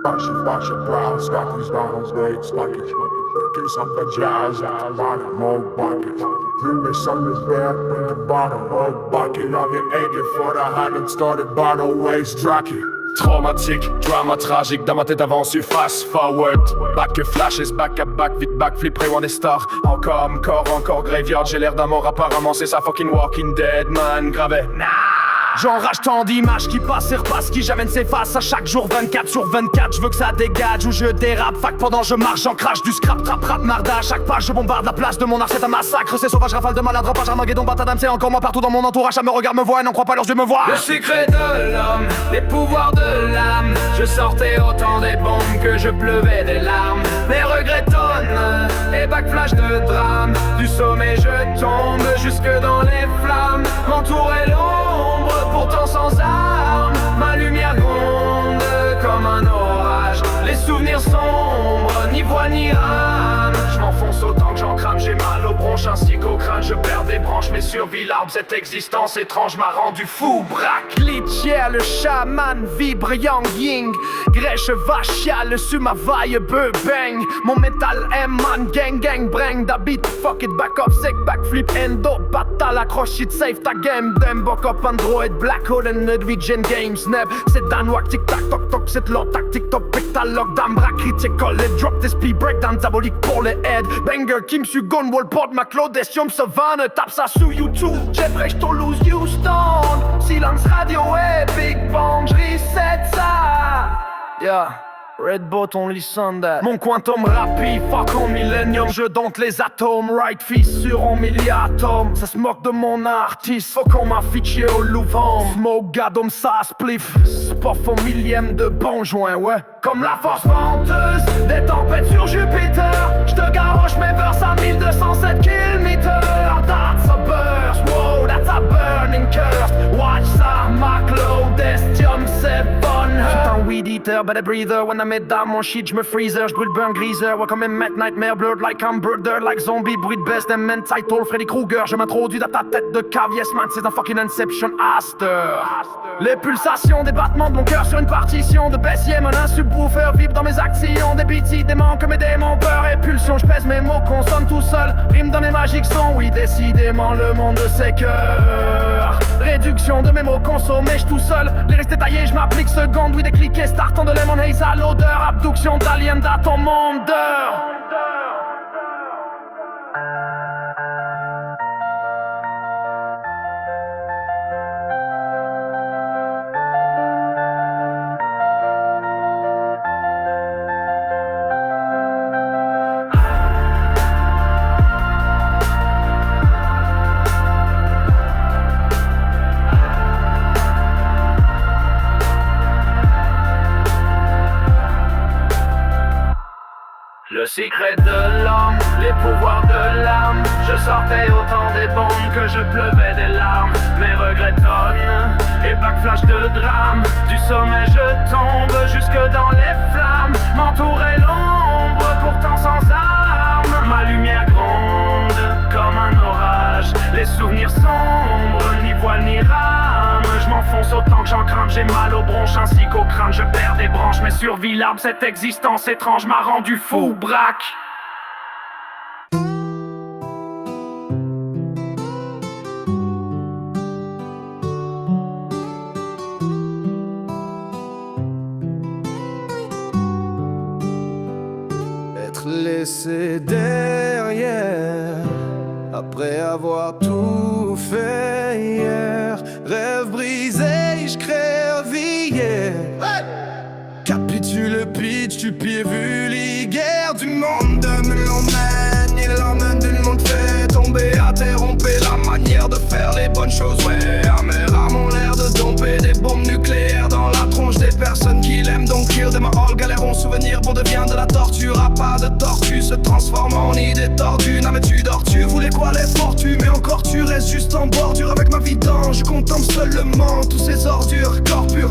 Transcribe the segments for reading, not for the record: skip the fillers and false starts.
Watch your brows, got these bottles, legs, buckets. Get some of jazz at the bottom of bucket. Bring me some is back in the bottom of bucket. I'll get angry for the hadn't started bottle waste jockey. Traumatique, drama tragique, dans ma tête avance, fast forward. Back que flashes, back à back, vite backflip, pré one star. Encore graveyard, j'ai l'air d'un mort apparemment, c'est ça fucking Walking Dead, man, gravé. Nah. J'enrage tant d'images qui passent et repassent, qui jamais ne s'effacent à chaque jour 24/24, je veux que ça dégage ou je dérape. Fac pendant je marche, j'en crache du scrap, trap, rap, marda. À chaque page je bombarde la place de mon art, c'est un massacre. C'est sauvage, rafale de malade, rapage, Armageddon, Batadam. C'est encore moi partout dans mon entourage, ça me regarde, me voit et n'en croit pas, leurs yeux me voient. Le secret de l'homme, les pouvoirs de l'âme. Je sortais autant des bombes que je pleuvais des larmes. Mes regrets tonnent et backflash de drame. Du sommet je tombe jusque dans les flammes. M'entourer l'ombre, pourtant sans armes. Ma lumière gronde comme un orage. Les souvenirs sombres, ni voix ni rame. Je m'enfonce autant que j'en crame. J'ai mal aux bronches ainsi qu'au crâne. Je perds des branches mais survis l'arbre. Cette existence étrange m'a rendu fou. Braque, glitchière, le chaman vibre yang ying. Grèche vachiale sur ma vaille bang. Mon métal M-man gang gang brang. D'habit fuck it back up sec backflip endo. Battle accroche it safe ta game. Dem bock up android black hole and Norwegian games neb. C'est danois tic tac toc toc. C'est l'autre tactique top pictalogue. Dambra critical et drop this speed breakdown diabolique pour les head. Banger Kim Sugon wallport ma Claudestium Savane. Tape ça sous YouTube. Jeffrey Toulouse Houston. Silence radio et Big Bang. J'reset ça. Yeah. Red Bot, on listen that. Mon quantum rapide, fuck on millennium. Je dompte les atomes, right fist sur un milliatome. Ça se moque de mon artiste, faut qu'on m'affiche au Louvre. Smoke gadom ça spliff, sport au millième de bon joint, ouais. Comme la force venteuse des tempêtes sur Jupiter. J'te garoche mes verses à 1207 km. That's a burst, wow, that's a burning curse. Watch ça, ma Claudestium, c'est bonne. J'suis un weed eater, but a breather. When I mets dans mon shit, j'me freezer, j'brûle burn greaser. Ouais, comme un Met Nightmare, blurred like I'm brother, like zombie, bruit de best, and title, Freddy Krueger. Je m'introduis dans ta tête de cave, yes man, c'est un fucking Inception Aster. Les pulsations, des battements de mon cœur sur une partition de Bessier. Mon subwoofer vibre dans mes actions. Des beats, des manques, mes démons, peur et pulsion. J'pèse mes mots, consonne tout seul. Rime dans mes magiques sons, oui, décidément le monde de ses cœurs. Réduction de mes mots consommés, j'tous seul. Les restes détaillés, j'm'applique seconde. Oui, décliqué, startant de lemon haze à l'odeur. Abduction d'alien dans ton monde d'heure. Le secret de l'homme, les pouvoirs de l'âme. Je sortais autant des bombes que je pleuvais des larmes. Mes regrets tonnent et backflash de drame. Du sommet je tombe jusque dans les flammes. M'entourer l'ombre, pourtant sans armes. Ma lumière gronde comme un orage. Les souvenirs sombres, ni voile ni rame. Je m'enfonce autant que j'en crame. J'ai mal aux bronches ainsi qu'au crâne. Je perds des branches mais survis l'arbre. Cette existence étrange m'a rendu fou. Braque. Être laissé derrière après avoir tout fait hier. Rêve brisé, j'crève hier. Capitule pitch, tu pieds vulgaire. Du monde me l'emmène, il l'emmène du monde fait tomber. Interromper la manière de faire les bonnes choses, ouais. Mes rames ont l'air de domper des bombes nucléaires dans la tronche des personnes qui l'aiment. Donc kill de ma hall, galère en souvenir, bon devient de la torture. À pas de tortue se transforme en idée tordue. Non mais tu dors, tu voulais quoi les fortunes? Mais encore tu restes juste en bordure avec ma vidange, je contemple seulement tous ces ordures, corps pur.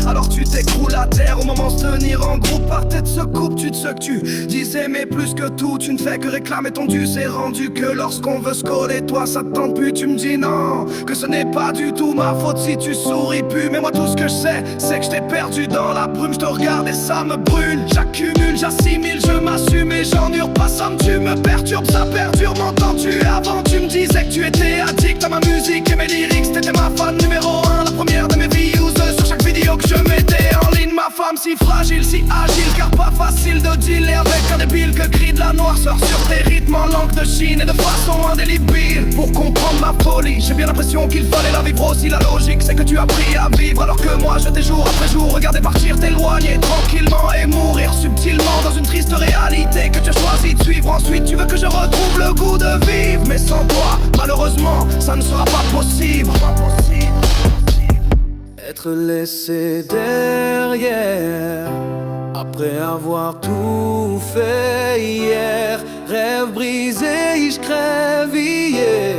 Alors tu t'écroules à terre au moment de se tenir en groupe. Par tête se coupe, tu te ce que tu disais, mais plus que tout, tu ne fais que réclamer ton dû. C'est rendu que lorsqu'on veut se coller, toi ça te tente plus. Tu me dis non, que ce n'est pas du tout ma faute si tu souris plus. Mais moi tout ce que je sais, c'est que je t'ai perdu dans la brume. Je te regarde et ça me brûle. J'accumule, j'assimile, je m'assume et j'endure pas. Ça me tue, me perturbe, ça perdure. M'entends-tu? Avant tu me disais que tu étais addict à ma musique et mes lyrics. T'étais ma fan numéro 1, la première de mes views. Sur chaque vidéo que je mettais en ligne, ma femme si fragile, si agile, car pas facile de dealer avec un débile que crie de la noirceur sur tes rythmes en langue de Chine et de façon indélébile. Pour comprendre ma folie, j'ai bien l'impression qu'il fallait la vivre aussi. La logique c'est que tu as appris à vivre, alors que moi je t'ai jour après jour regardé partir, t'éloigner tranquillement et mourir subtilement dans une triste réalité que tu as choisi de suivre. Ensuite tu veux que je retrouve le goût de vivre, mais sans toi malheureusement ça ne sera pas possible. Être laissé derrière après avoir tout fait hier. Rêve brisé, je crève hier.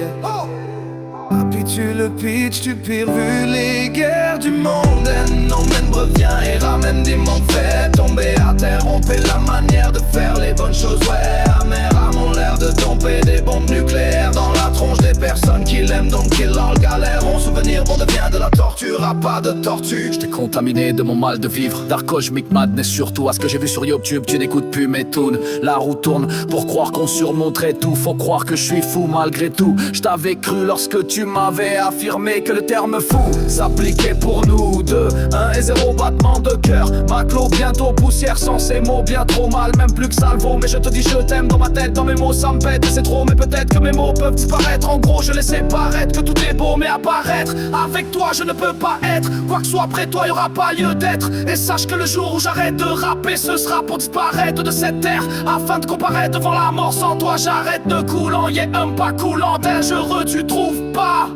Puis tu le pitch, tu pires vu les guerres du monde. Un emmène revient et ramène des mondes faits. Tomber à terre, on fait la manière de faire les bonnes choses. Ouais, amer à mon l'air de tomber des bombes nucléaires dans la tronche des personnes qui l'aiment, donc qu'ils en galère. Mon souvenir bon devient de la torture, à pas de tortue. J't'ai contaminé de mon mal de vivre, Dark Cosmic Madness surtout. À ce que j'ai vu sur YouTube, tu n'écoutes plus mes tunes. La roue tourne pour croire qu'on surmonterait tout. Faut croire que je suis fou malgré tout. J't'avais cru lorsque tu m'avais affirmé que le terme fou s'appliquait pour nous deux. 1 et 0 battement de cœur. Maclo bientôt poussière sans ces mots bien trop mal, même plus que salvo. Mais je te dis je t'aime dans ma tête, dans mes mots ça me pète. C'est trop mais peut-être que mes mots peuvent disparaître. En gros je laissais paraître que tout est beau mais apparaître avec toi je ne peux pas être. Quoi que soit après toi y'aura pas lieu d'être. Et sache que le jour où j'arrête de rapper, ce sera pour disparaître de cette terre, afin de comparaître devant la mort. Sans toi j'arrête de coulant, yeah un pas coulant. Dangereux tu trouves pas?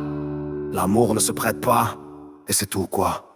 L'amour ne se prête pas, et c'est tout quoi.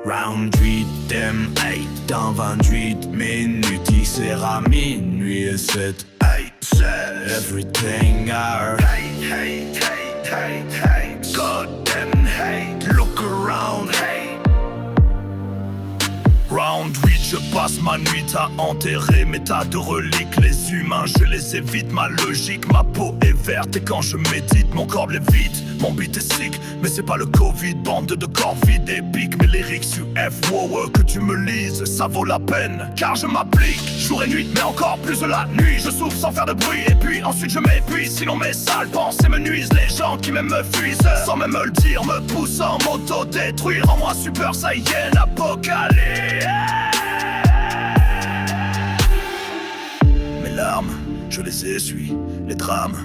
Round 8, thème 8, dans 28 minutes, il sera minuit et 7, 8, 7, everything I hate, God damn hate, look around, hate. Round 8, je passe ma nuit à enterrer mes tas de reliques. Les humains, je les évite, ma logique, ma peau est verte. Et quand je médite, mon corps lévite. Mon beat est sick, mais c'est pas le Covid. Bande de corps vides épiques, mes lyrics UF, wow, que tu me lises, ça vaut la peine. Car je m'applique, jour et nuit, mais encore plus de la nuit. Je souffre sans faire de bruit, et puis ensuite je m'épuise. Sinon mes sales pensées me nuisent, les gens qui m'aiment me fuisent. Sans même me le dire, me poussent en m'auto-détruire. En moi super saiyan, apocalypse. Mes larmes, je les essuie, les drames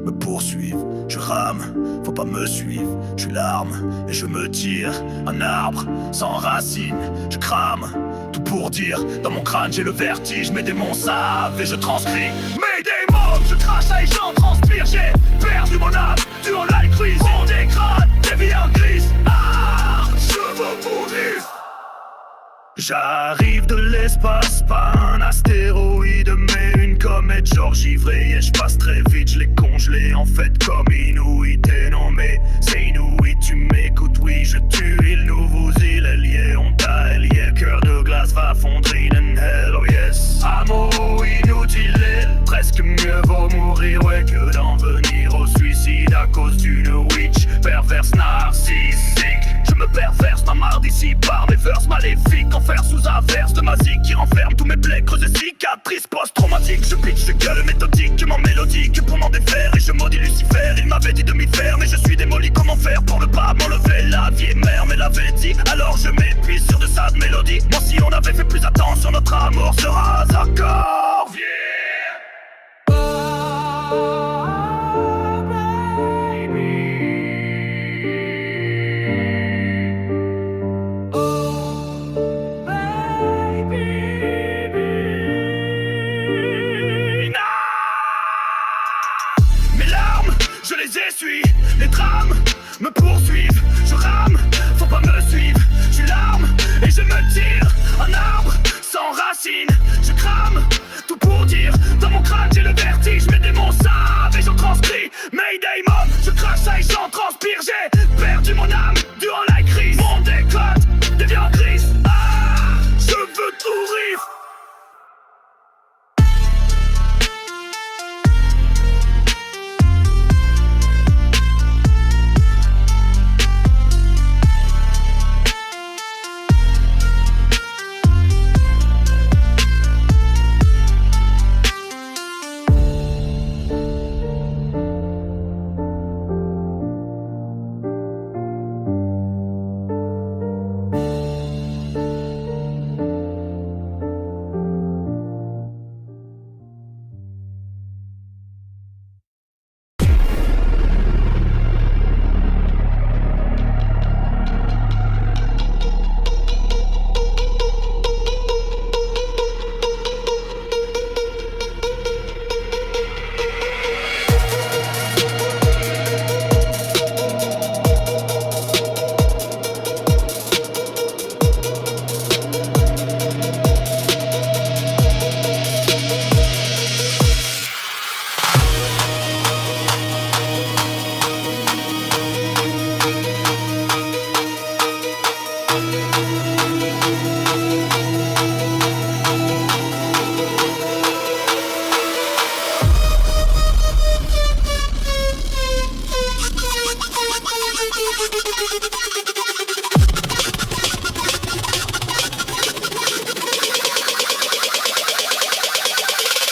me poursuivent, je rame, faut pas me suivre, je suis l'arme et je me tire, un arbre sans racines, je crame, tout pour dire, dans mon crâne j'ai le vertige, mes démons savent et je transcris, mes démons, je crache et j'en transpire, j'ai perdu mon âme, du haut la crise, on dégrade, des vies en grise, je veux pourrir. J'arrive de l'espace, pas un astéroïde mais une comète, genre givré et je passe très vite, je l'ai congelé en fait comme Inuit. Et non mais c'est Inuit, tu m'écoutes, oui je tue, il nous vous il est lié, on t'a lié, cœur de glace va fondre in hell, oh yes. Amour inutile, presque mieux vaut mourir, ouais que d'en venir au suicide à cause d'une witch, perverse narcissique. Je me perverse ma marre d'ici par mes verses maléfiques, enfer sous averse de ma zik qui renferme tous mes plaies creuses et cicatrice post-traumatique. Je pitch, je gueule méthodique, que mon mélodie, que pour m'en défaire. Et je maudis Lucifer, il m'avait dit de m'y faire. Mais je suis démoli, comment faire pour ne pas m'enlever? La vieille mère me l'avait dit, alors je m'épuise sur de sad mélodies. Moi si on avait fait plus attention, notre amour sera accord. Yeah. Je les essuie, les drames me poursuivent. Je rame, faut pas me suivre. Je suis l'arme et je me tire. Un arbre sans racines. Je crame, tout pour dire. Dans mon crâne j'ai le vertige. Mes démons savent et j'en transcris. Mayday mom, je crache ça et j'en transpire. J'ai perdu mon âme durant la crise. Mon décote devient gris. Ah, je veux tout rire.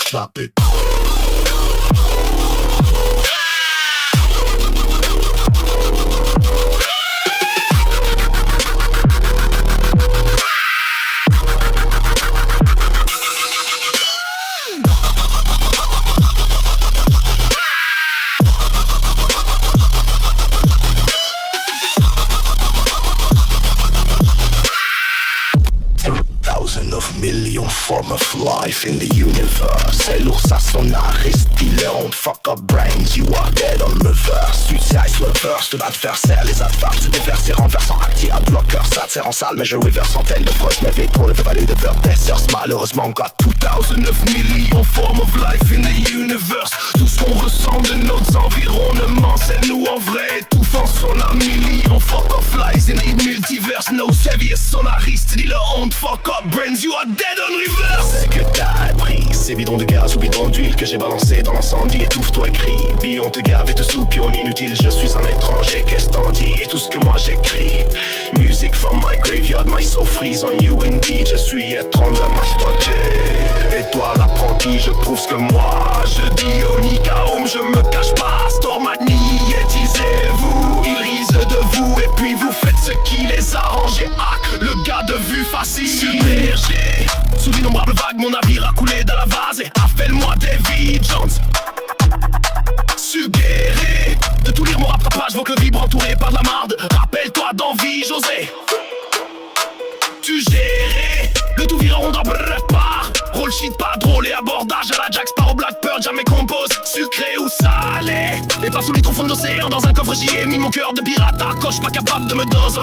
Stop it. Million form of life in the universe. C'est l'ours à son ariste, dealer on fuck up brains. You are dead on reverse. Suicide reverse de l'adversaire. Les adverses se déversent et renversant acti à bloqueur. Ça tire en salle mais je reverse centaines de fois. Je m'éveille pour le value de Vertessers. Malheureusement got 2009 million form of life in the universe. Tout ce qu'on ressent de nos environnements, c'est nous en vrai. Étouffant sur la million fuck of lies in the multiverse. No heaviest sonariste, dealer on fuck up brains. You are dead on reverse. C'est que t'as appris ces bidons de gaz ou bidons d'huile que j'ai balancé dans l'incendie. Étouffe-toi et crie, billon te gave et te soupionne inutile. Je suis un étranger, qu'est-ce t'en dis? Et tout ce que moi j'écris, music from my graveyard, my soul freeze on you indeed. Je suis étrange à m'astoter. Et toi l'apprenti, je prouve ce que moi je dis. Onicaum, je me cache pas, Stormani, étisez-vous. Ils risent de vous et puis vous faites ce qui les arrange. Et hack, le gars de vue facile. Submergé sous d'innombrables vagues, mon navire a coulé dans la vase. Et appelle-moi Davy Jones. Suggéré de tout lire mon rattrapage, vos que vibre entouré par de la marde. Rappelle-toi d'envie, José. Tu gérais le tout virant dans bref part. Roll shit pas drôle et abordage à la Jack Sparrow Blackbird, jamais compose. Sucré ou salé, et pas sous les troncs d'océan. Dans un coffre j'y ai mis mon cœur de pirate à coche, pas capable de me doser.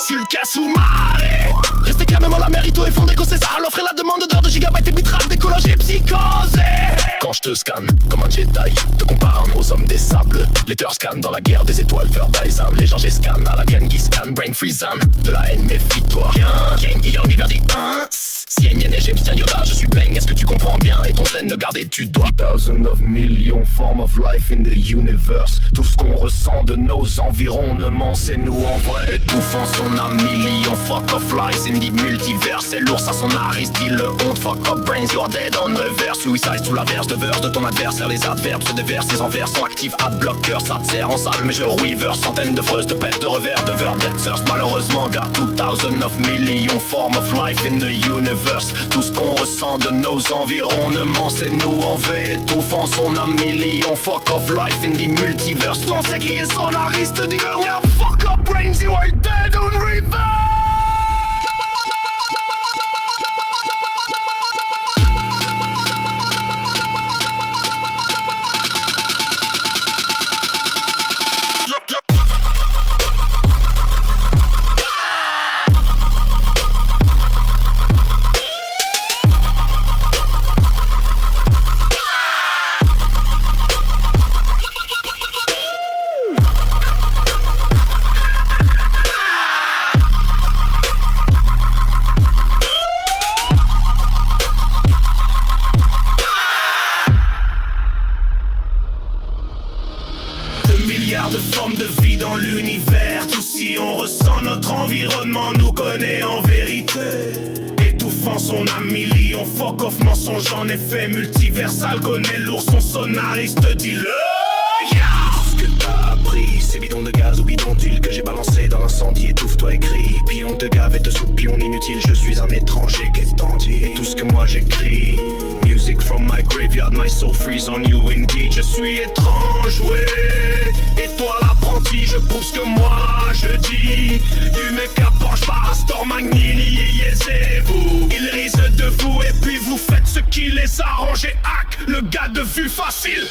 Sur le cas sous-marée, restez calmement la mérito et fondé qu'au César. L'offre et la demande d'heures de gigabytes et bitrate d'écologie psychosée. quand je te scanne comme un Jedi, te comparant aux hommes des sables. Les cœurs scannent dans la guerre des étoiles, Verdisan. Les gens scan à la Genghis Khan, brain freezan. De la haine, méfie-toi. Genghis Young, Verdi. Si Yen et James, tiens Yoda, je suis bang, est-ce que tu comprends bien? Et ton zen, ne garder, tu dois. Thousands of millions forms of life in the universe. Tout ce qu'on ressent de nos environnements, c'est nous en vrai. Étouffant son âme, millions fuck of lies in the multiverse. C'est l'ours à son ariste, dit le honte, fuck up brains, you're dead on reverse. Suicide sous la verse de verse de ton adversaire. Les adverbes se déversent, les envers sont actifs, ad-blocker. Ça te sert en salle, mais je reverse. Centaines de freuses, de pètes, de revers, de verre, dead thirst. Malheureusement, got 2000 of millions forms of life in the universe. Tout ce qu'on ressent de nos environnements, c'est nous en V. Étouffant son âme, millions fuck of life in the multiverse. On sait qui est son ariste, dit le yeah, fuck up brains, you are dead on reverse. De formes de vie dans l'univers. Tout si on ressent notre environnement nous connaît en vérité. Étouffant son âme, million fuck off mensonge en effet multiversal. Connaît l'ours, son sonariste, dis-le yeah. Tout ce que t'as appris, c'est bidon de gaz ou bidon d'huile que j'ai balancé dans l'incendie. Étouffe-toi et crie, puis on te gave et te soupe, puis on inutile. Je suis un étranger, qu'est-ce t'en dis? Et tout ce que moi j'écris, music from my graveyard, my soul freeze on you indeed. Je suis étrange, ouais. Et toi l'apprenti, je prouve ce que moi je dis. Du mec approche par Astor Magnini et vous. Ils risent de vous et puis vous faites ce qui les arrange. Et hack, le gars de vue facile.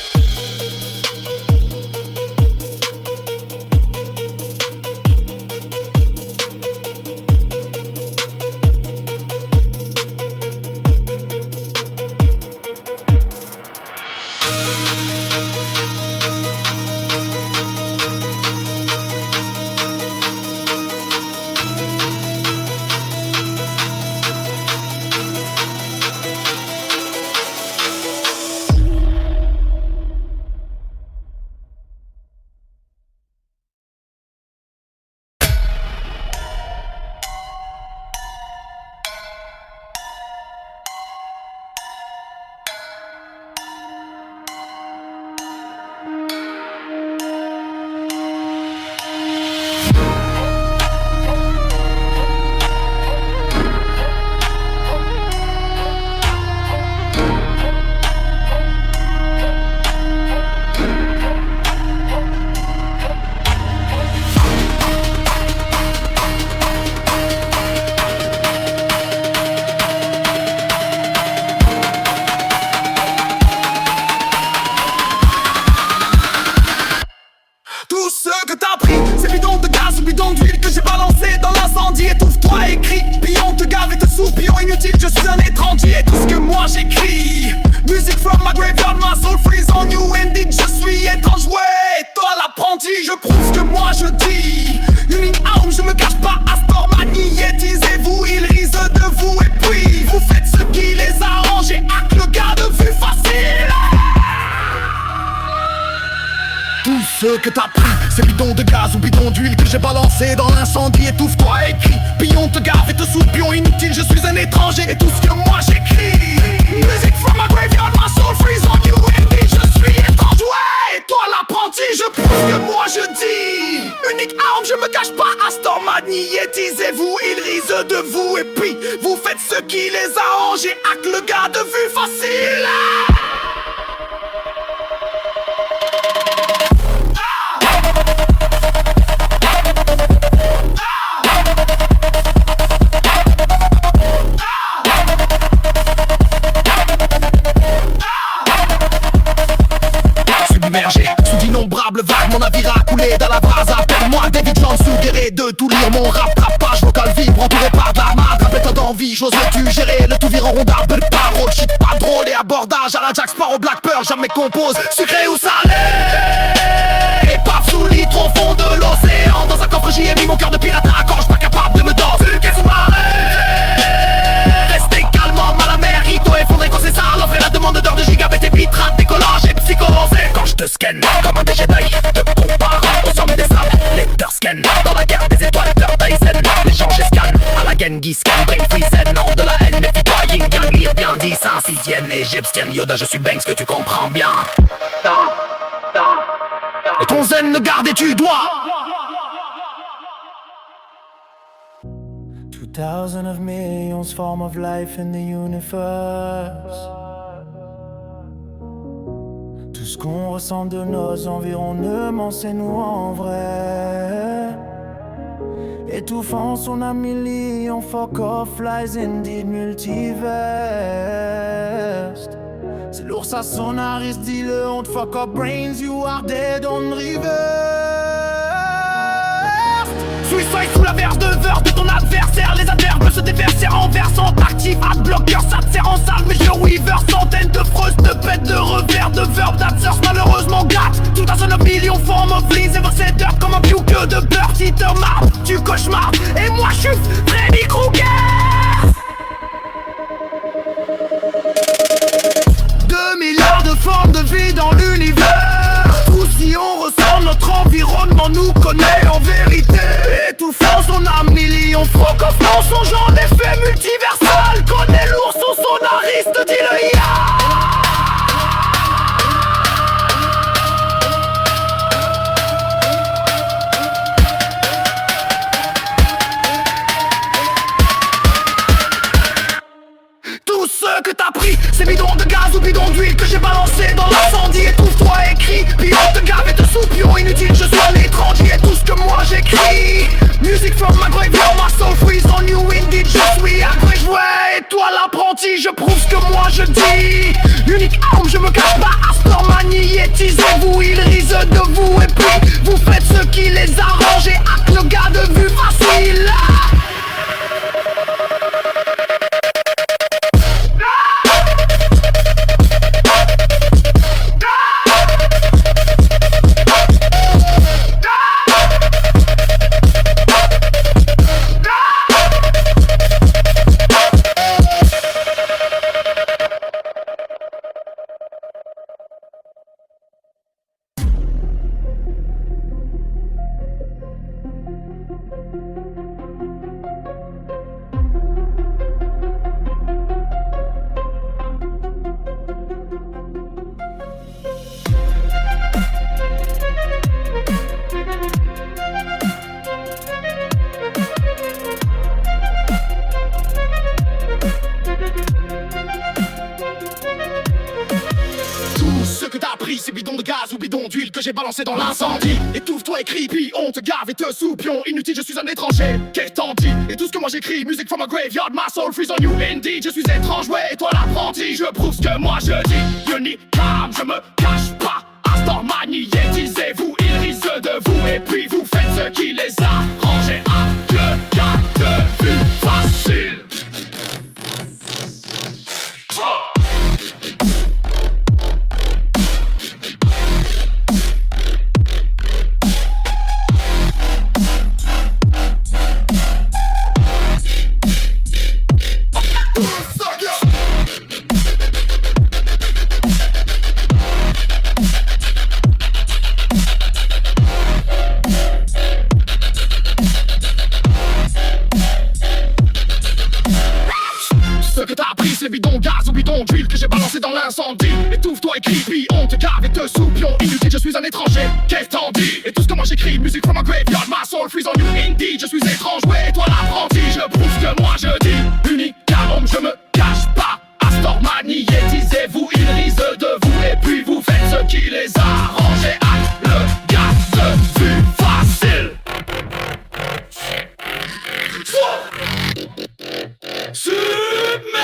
Ce que t'as pris, c'est bidon de gaz ou bidon d'huile que j'ai balancé dans l'incendie. Étouffe-toi et crie, puis on te gave et te soupe, pion inutile, je suis un étranger. Et tout ce que moi j'écris, music from my graveyard, my soul freeze on you indeed. Je suis étrange, ouais, et toi l'apprenti, je prouve ce que moi je dis. Unique arme, je me cache pas, Astor magnétisez-vous, ils risent de vous. Et puis vous faites ce qui les arrange et hack le gars de vue facile. Sous d'innombrables vagues, mon navire a coulé dans la vase. Appelle-moi David Jones, guéri de tout lire. Mon rap, page vocal vibre, entouré par de la marde. Rappelle-toi envie, j'ose le tu gérer le tout virant rondard, peu de paroles, shit pas drôle et abordage à la Jack Sparrow, Black Pearl, jamais compose, sucré ou salé. Et paf sous litre au fond de l'océan, dans un coffre j'y ai mis mon cœur de pirate à gorge, pas capable de me danser, qu'est-ce sous-marin. Restez calmement mal à mer, Rito effondré quand c'est ça, l'offre et la demande d'heures de gigabit et bitrate, décollage et psychosé. Quand je te scanne comme un déchet d'œil, te comparant au sommet des sables, les scan dans la guerre des étoiles, Dyson. Les gens j'escanne à la Genghis Khan, brain freeze, non de la haine, méfie-toi, yin yang, lire bien dit, Saint-Sixième, égyptienne, Yoda, je suis Banks, que tu comprends bien. Et ton zen ne garde et tu dois. 2,000 of millions form of life in the universe. Tout ce qu'on ressent de nos environnements, c'est nous en vrai. Étouffant son amélie, on fuck off, lies indeed multiverse. C'est lourd, ça sonariste, dis-le, on te fuck up brains, you are dead on reverse. Suicide sous la verge de verre de ton adversaire. Les adverbes se déversent en versant active adblocker, ça te sert en salle. Mais je weaver, centaines de freuses, de pètes, de revers, de verbes d'absence malheureusement gâte. Tout un son of millions form of leads, ever set up comme un piou que de beurre. Si te marre, tu cauchemar. Et moi je suis Freddy Krueger. 2 milliards de formes de vie dans l'univers. Tous si on ressent notre environnement nous connaît en vérité. Étouffant son âme million, francophone son genre d'effet multiversal. Connaît l'ours son sonariste, dis-le ya. Tout ce que t'as pris, c'est bidon de gaz ou bidon d'huile que j'ai balancé dans l'incendie. Étouffe-toi, écris, puis on te gave et te soupion inutile. Je suis un étranger et tout ce que moi j'écris. Music from my graveyard, my soul freeze on you indeed. Je suis agré joué, et toi l'apprenti, je prouve ce que moi je dis. Unique arme, je me cache pas, Astor magnétisez-vous, ils risent de vous. Et puis, vous faites ce qui les arrange et hack le gars de vue facile. Ces bidons de gaz ou bidons d'huile que j'ai balancé dans l'incendie. Étouffe-toi, écris, puis on te gave et te soupion. Inutile, je suis un étranger, qu'est-ce t'en dis? Et tout ce que moi j'écris, music from a graveyard, my soul freeze on you indeed. Je suis étrange, ouais, et toi l'apprenti, je prouve ce que moi je dis. Unique âme, je me cache pas. Astor magnétisez-vous, ils risent de vous. Et puis vous faites ce qui les arrange et hack le gars de vue facile. Ces bidons gaz ou bidons d'huile que j'ai balancé dans l'incendie. Étouffe-toi, écris, puis on te gave et te soupion. Inutile, je suis un étranger, qu'est-ce t'en dis? Et tout ce que moi j'écris, music from a graveyard, my soul freeze on you indeed. Je suis étrange, ouais, et toi l'apprenti, je prouve ce que moi je dis. Unique arme, je me cache pas. Astor magnétisez-vous, ils risent de vous. Et puis vous faites ce qui les arrange et hack le gars de vue facile. Submergé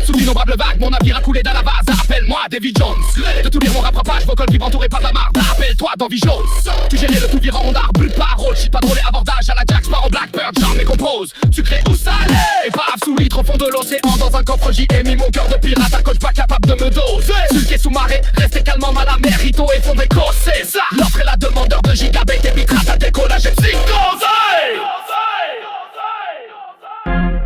sous d'innombrables vagues, mon navire a coulé dans la vase. Appelle-moi Davy Jones. De tous les mon rattrapage, vocal vibre entouré par la marde. Appelle-toi d'envie jaune. Tu gérais le tout virant, d'art, but de parole. Shit pas drôle et abordage à la Jack Sparrow, Blackbird, j'en compose. Sucré ou salé, paf sous litre au fond de l'océan. Dans un coffre j'y ai mis mon cœur de pirate. Un coach pas capable de me doser. Sulqué sous marée, restez calmement mal à mer. Rito effondré, c'est ça. L'offre et la demandeur de gigabait et bitrate à décollage et psychose.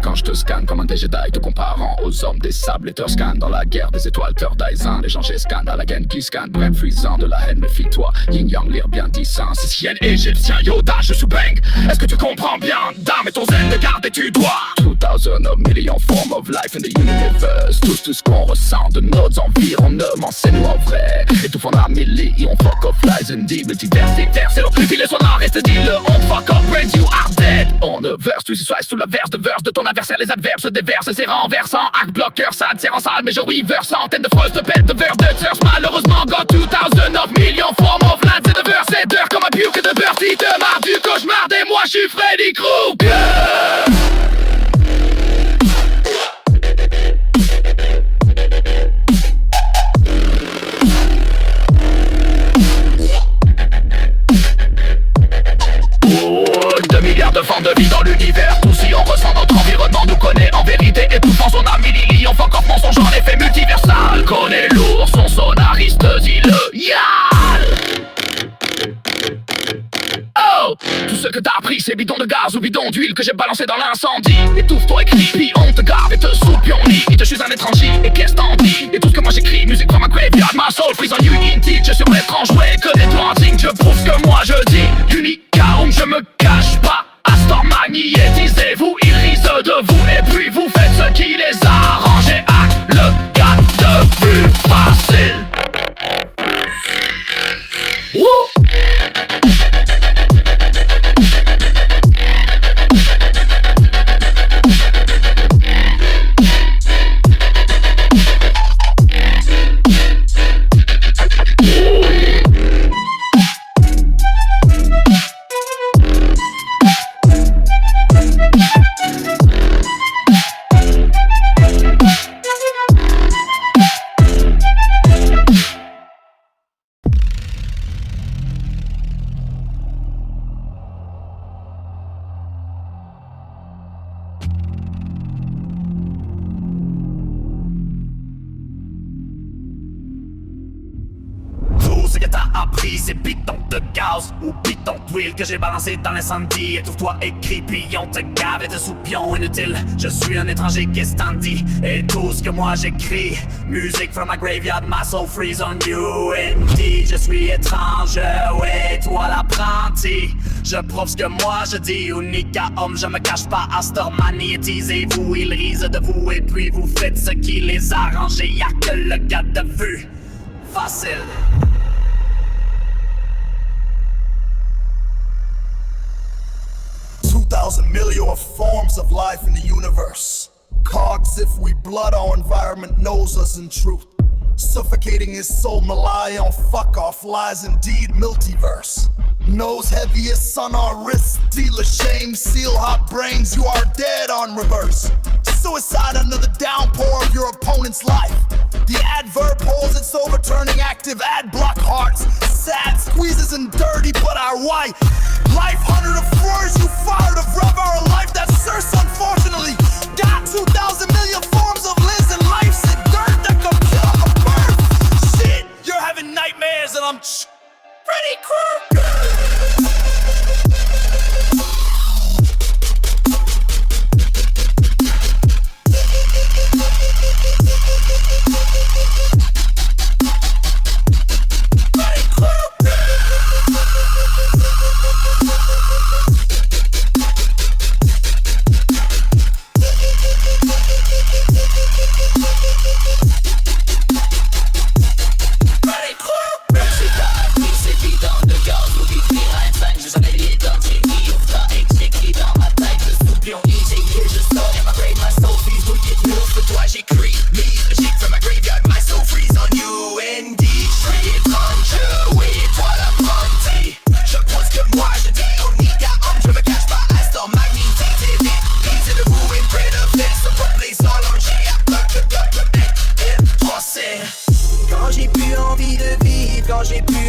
Quand je te scanne comme un des Jedi, te comparant aux hommes des sables, et te scanne dans la guerre des étoiles, cœur d'Aizen, les gens scanne à la gaine qui scanne, bref, fuisant de la haine, méfie-toi, yin yang, lire bien disant, c'est sien égyptien, Yoda, je suis bang, est-ce que tu comprends bien, dame et ton zen de garde et tu dois 2000 of million form of life in the universe, tout ce qu'on ressent de nos environnements, c'est nous en vrai, étouffant la millie, on fuck off lies and deep, multiverse, divers, c'est l'autre, filet sonore, reste dis-le, on fuck up, brains, you are dead, on a verse, tu sais, sous la verse de ton adversaire, les adverbes se déversent, c'est renversant. Arc bloqueur, ça tire en salle, mais je reverse centaines de freuses de pète de verre de thirst. Malheureusement, got 2009 millions form of lands et de verse, c'est d'heure comme un puke de beurre. Si te marre du cauchemar et moi, je suis Freddy Krueger. De formes de vie dans l'univers, tous si on ressent notre environnement nous connaît en vérité, étouffant son ami Lily, on fuck off mensonge en effet multiversal, connaît lourd, son sonariste dis-le, oh, tout ce que t'as appris c'est bidon de gaz ou bidon d'huile que j'ai balancé dans l'incendie. Étouffe-toi et crie, puis on te garde et te soupe, puis on lit, et te suis un étranger, et qu'est-ce t'en dis? Et tout ce que moi j'écris, musique from a graveyard, ma soul freeze on you indeed, je suis l'étrange, ouais, connais-toi un signe, je prouve ce que moi je dis, Unicaum, je me cache pas. Astor magnétisez-vous, ils risent de vous et puis vous faites ce qui les arrange et acte le gars de plus facile. Ces pitons de gaz ou pitons d'huile que j'ai balancé dans l'incendie. Étouffe-toi, écris, puis on te gave et te soupion inutile. Je suis un étranger, qu'est-ce t'en dis? Et tout ce que moi j'écris, musique from my graveyard, my soul freeze on you indeed. Je suis étrange, ouais, toi l'apprenti. Je prouve ce que moi je dis, Unica homme, je me cache pas. Astor magnétisez-vous, ils risent de vous et puis vous faites ce qui les arrange. Y'a que le gars de vue facile. 2,000 million of forms of life in the universe. Cogs if we blood, our environment knows us in truth. Suffocating his soul, malign on fuck off lies indeed, multiverse. Nose heaviest on our wrists, deal of shame, seal hot brains, you are dead on reverse. Suicide under the downpour of your opponent's life. The adverb holds its overturning active ad block hearts. Sad squeezes and dirty but are white. Life hunter of words you fired of rub our life that serves unfortunately. Got 2,000 million forms of liz and life's in dirt that can kill a bird. Shit, you're having nightmares and I'm Freddy Krueger.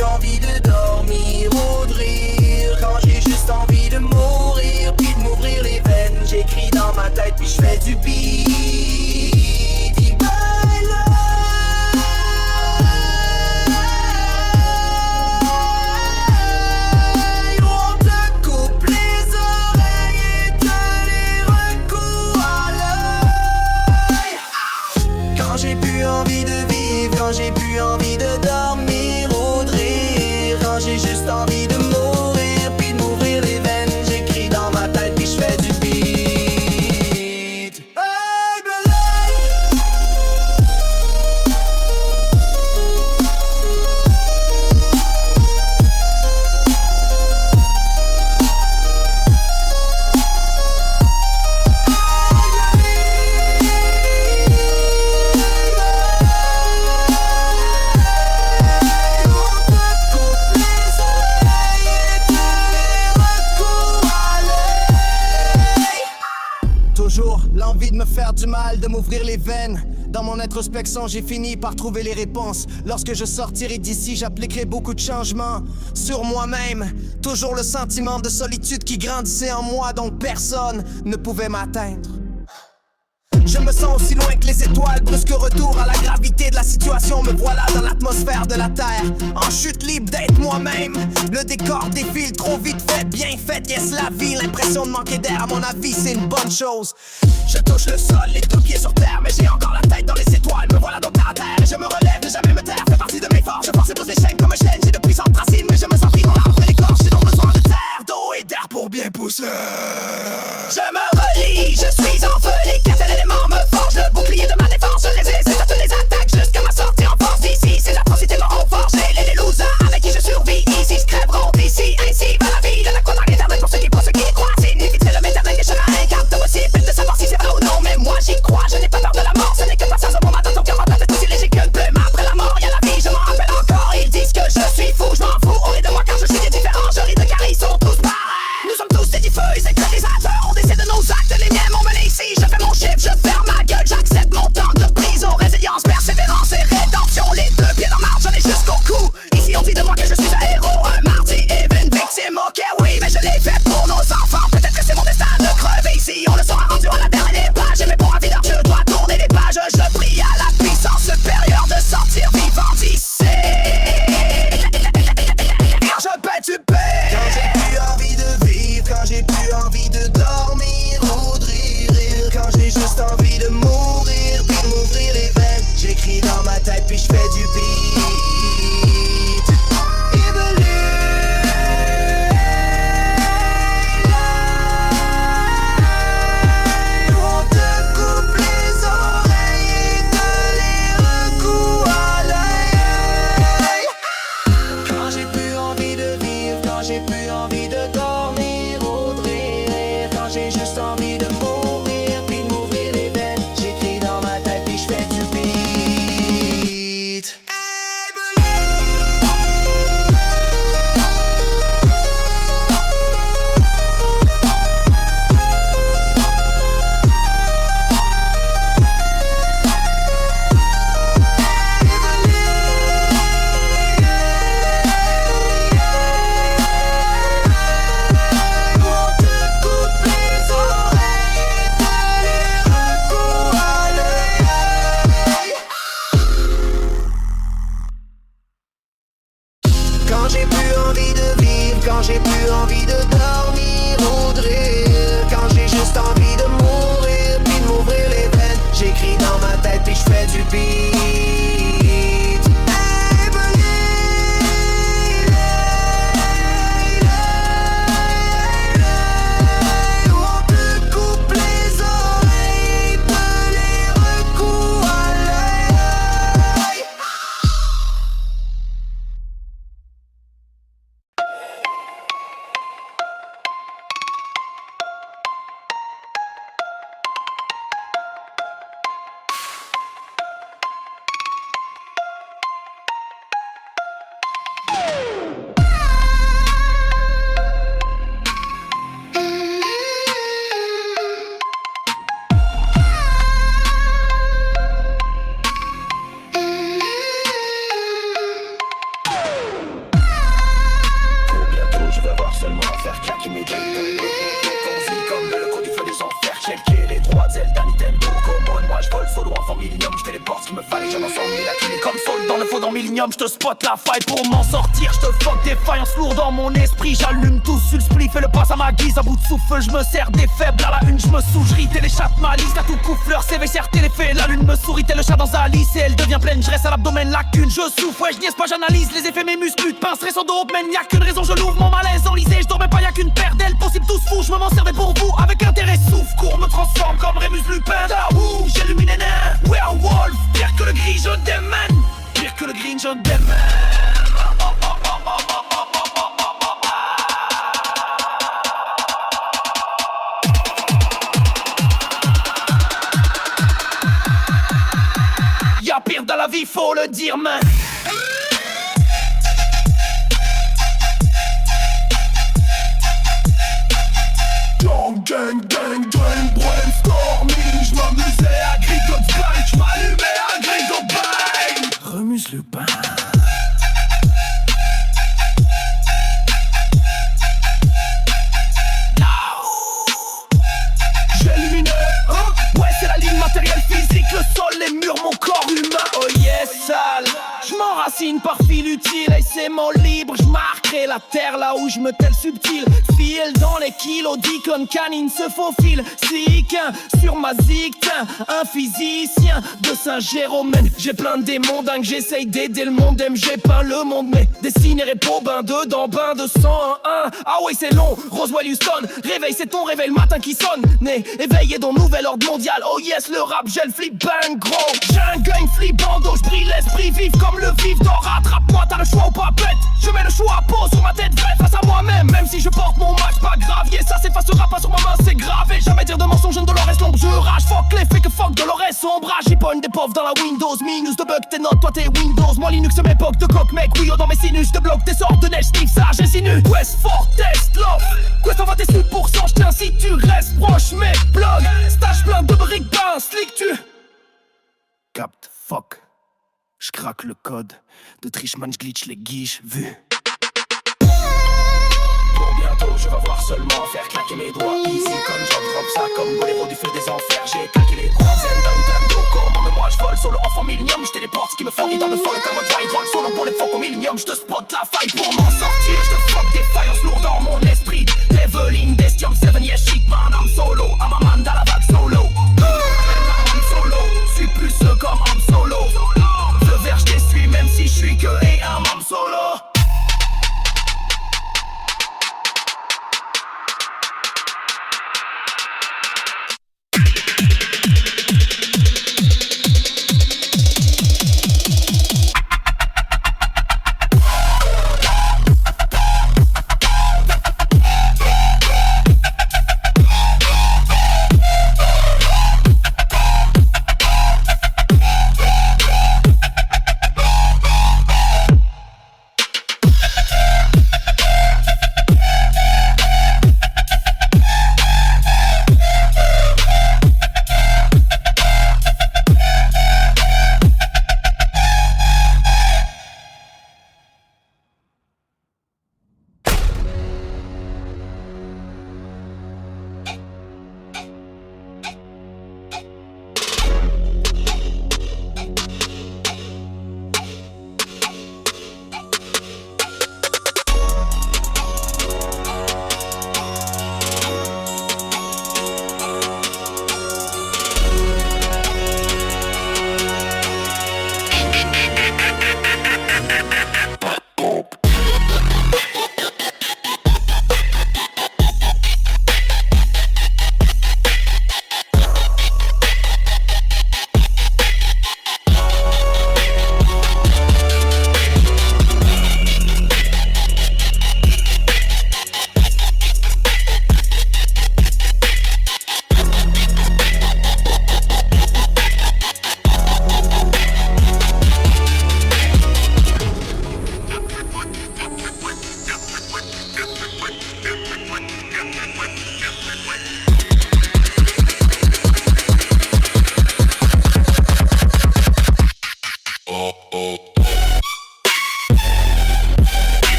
plus envie de dormir ou de rire, quand j'ai juste envie de mourir, puis de m'ouvrir les veines, j'écris dans ma tête puis je fais du beat. J'ai plus envie de vivre, quand j'ai plus envie de dormir ou de rire, quand j'ai juste envie de mourir, puis de m'ouvrir les veines, j'écris dans ma tête puis je fais du beat. Hey, toujours l'envie de me faire du mal, de m'ouvrir les veines. Dans mon introspection, j'ai fini par trouver les réponses. Lorsque je sortirai d'ici, j'appliquerai beaucoup de changements sur moi-même. Toujours le sentiment de solitude qui grandissait en moi, dont personne ne pouvait m'atteindre. Je me sens aussi loin que les étoiles, brusque retour à la gravité de la situation. Me voilà dans l'atmosphère de la terre, en chute libre d'être moi-même. Le décor défile trop vite fait, bien fait, yes la vie. L'impression de manquer d'air, à mon avis c'est une bonne chose. Je touche le sol, les deux pieds sur terre, mais j'ai encore la tête dans les étoiles. Me voilà donc à terre, et je me relève, ne jamais me taire. Fait partie de mes forces, je force et pose les chaînes comme un chêne. J'ai de puissantes racines, mais je me sens pris dans l'arbre et l'écorce. J'ai donc besoin de terre, d'eau et d'air pour bien pousser. Je me relie, je suis en feu, les quatre éléments me forgent. Le bouclier de ma défense, je résiste à toutes les attaques jusqu'à ma sortie en force d'ici. Ces atrocités m'auront forgé, les losers avec qui je survis ici se crèveront d'ici. Ainsi va la vie de la croix dans l'éternel pour ceux qui croient. C'est inévitable le m'éternel que je serai incapable de possible de savoir si c'est vrai ou non. Mais moi j'y crois, je n'ai pas peur de la mort. Millennium, je téléporte ce qu'il me fallait, j'en ensemble mille acculés. Comme Saul dans le faux dans Millennium, je te spot la faille pour m'en sortir. Je te fuck défaillance lourde dans mon esprit, j'allume tout sur le spliff et le passe à ma guise. À bout de souffle, je me sers des faibles, à la une, je me sougerie, téléchatte ma liste. À tout coup, fleur, CV, cher, téléfait. La lune me sourit, tel le chat dans Alice. Et elle devient pleine, je reste à l'abdomen, lacune. Je souffre, ouais, je niaise pas, j'analyse les effets, mes muscles. Pince, réseau de haute, y'a qu'une raison, je l'ouvre, mon malaise enlisé. Je dormais pas, y'a qu'une paire d'ailes, possible tous fous. Je me m'en servais pour vous, avec intérêt, souffle, court, me transforme comme Rémus Lupin. Daou, j'allume les nains, werewolf, pire que le gris, je démène. Pire que le green, je démène. Y'a pire dans la vie, faut le dire, man. Gang, brainstorming. J'm'amusais à Grigot Bang, j'm'allumais à Grigot Bang. Remuse le pain. J'éliminais, hein? Ouais, c'est la ligne matérielle physique, le sol, les murs, mon corps humain. Oh yes, sale. Je m'enracine par fil utile et c'est mon libre. Je marquerai la terre là où je me tel subtil. File dans les kilos, d'icônes canine se faufile. Siquin sur ma zigtin, un physicien de Saint-Jérôme. J'ai plein de démons dingues, j'essaye d'aider le monde. J'ai peint le monde, mais dessiné et beau, bain dedans, bain de sang. Ah ouais, c'est long, Roswell Houston. Réveil, c'est ton réveil, le matin qui sonne. Né, éveillé dans nouvel ordre mondial. Oh yes, le rap, j'ai le flip bang gros. J'ai un gun flip bando, j'brille l'esprit vif comme le vif d'or. Rattrape-moi, t'as le choix ou pas bête. Je mets le choix à peau sur ma tête, vrai face à moi-même. Même si je porte mon match, pas grave. Yeah, ça s'effacera pas sur ma main, c'est gravé. Jamais dire de mensonge, je ne Dolores l'ombre. Je rage, fuck les fake, fuck Dolores ombrage. J'y pogne des pauvres dans la Windows. Minus de bug, tes notes, toi t'es Windows. Moi Linux, c'est m'époque de coq, mec. Oui, dans mes sinus, de bloc, tes sortes de neige, sniff ça, j'insinue. West Fort, Test, Love. Quest on va tes 6%, j'tiens si tu restes proche, mec. Blog, stage plein de briques, ben, slick tu. Capte, fuck. J'craque le code. De Trichman, j'glitch les guiches, vu. Pour bientôt, je vais voir seulement faire claquer mes doigts. Easy comme j'en drop ça, comme Boléro du feu des enfers. J'ai claqué les droits, zen, down, commande-moi, j'vole solo enfant millennium. J'téléporte ce qui me font dans le folle comme un dry drop. Solo pour les faux au millennium, j'te spot la faille pour m'en sortir. J'te fuck des faillances lourdes dans mon esprit. Leveling, Destium, 7, yes, shit, man, I'm solo. I'm a man dans la vague solo. I'm solo, suis plus comme I'm solo. Le verre, j't'essuie même si j'suis que et un membre solo.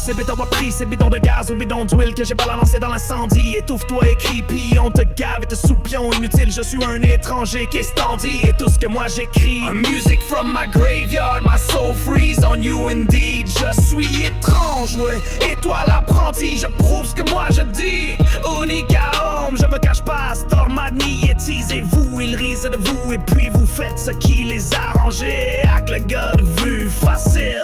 ces bidons à prix, ces bidons de gaz ou bidons d'huile que j'ai balancé dans l'incendie. Étouffe-toi et crie, puis on te gave et te soupion inutile. Je suis un étranger qui est standy et tout ce que moi j'écris. Music from my graveyard, my soul freeze on you indeed. Je suis étrange, ouais, et toi l'apprenti. Je prouve ce que moi je dis. Unica homme, je me cache pas, Stormani étisez-vous, ils risent de vous et puis vous faites ce qui les arrange. Avec le gars de vue facile.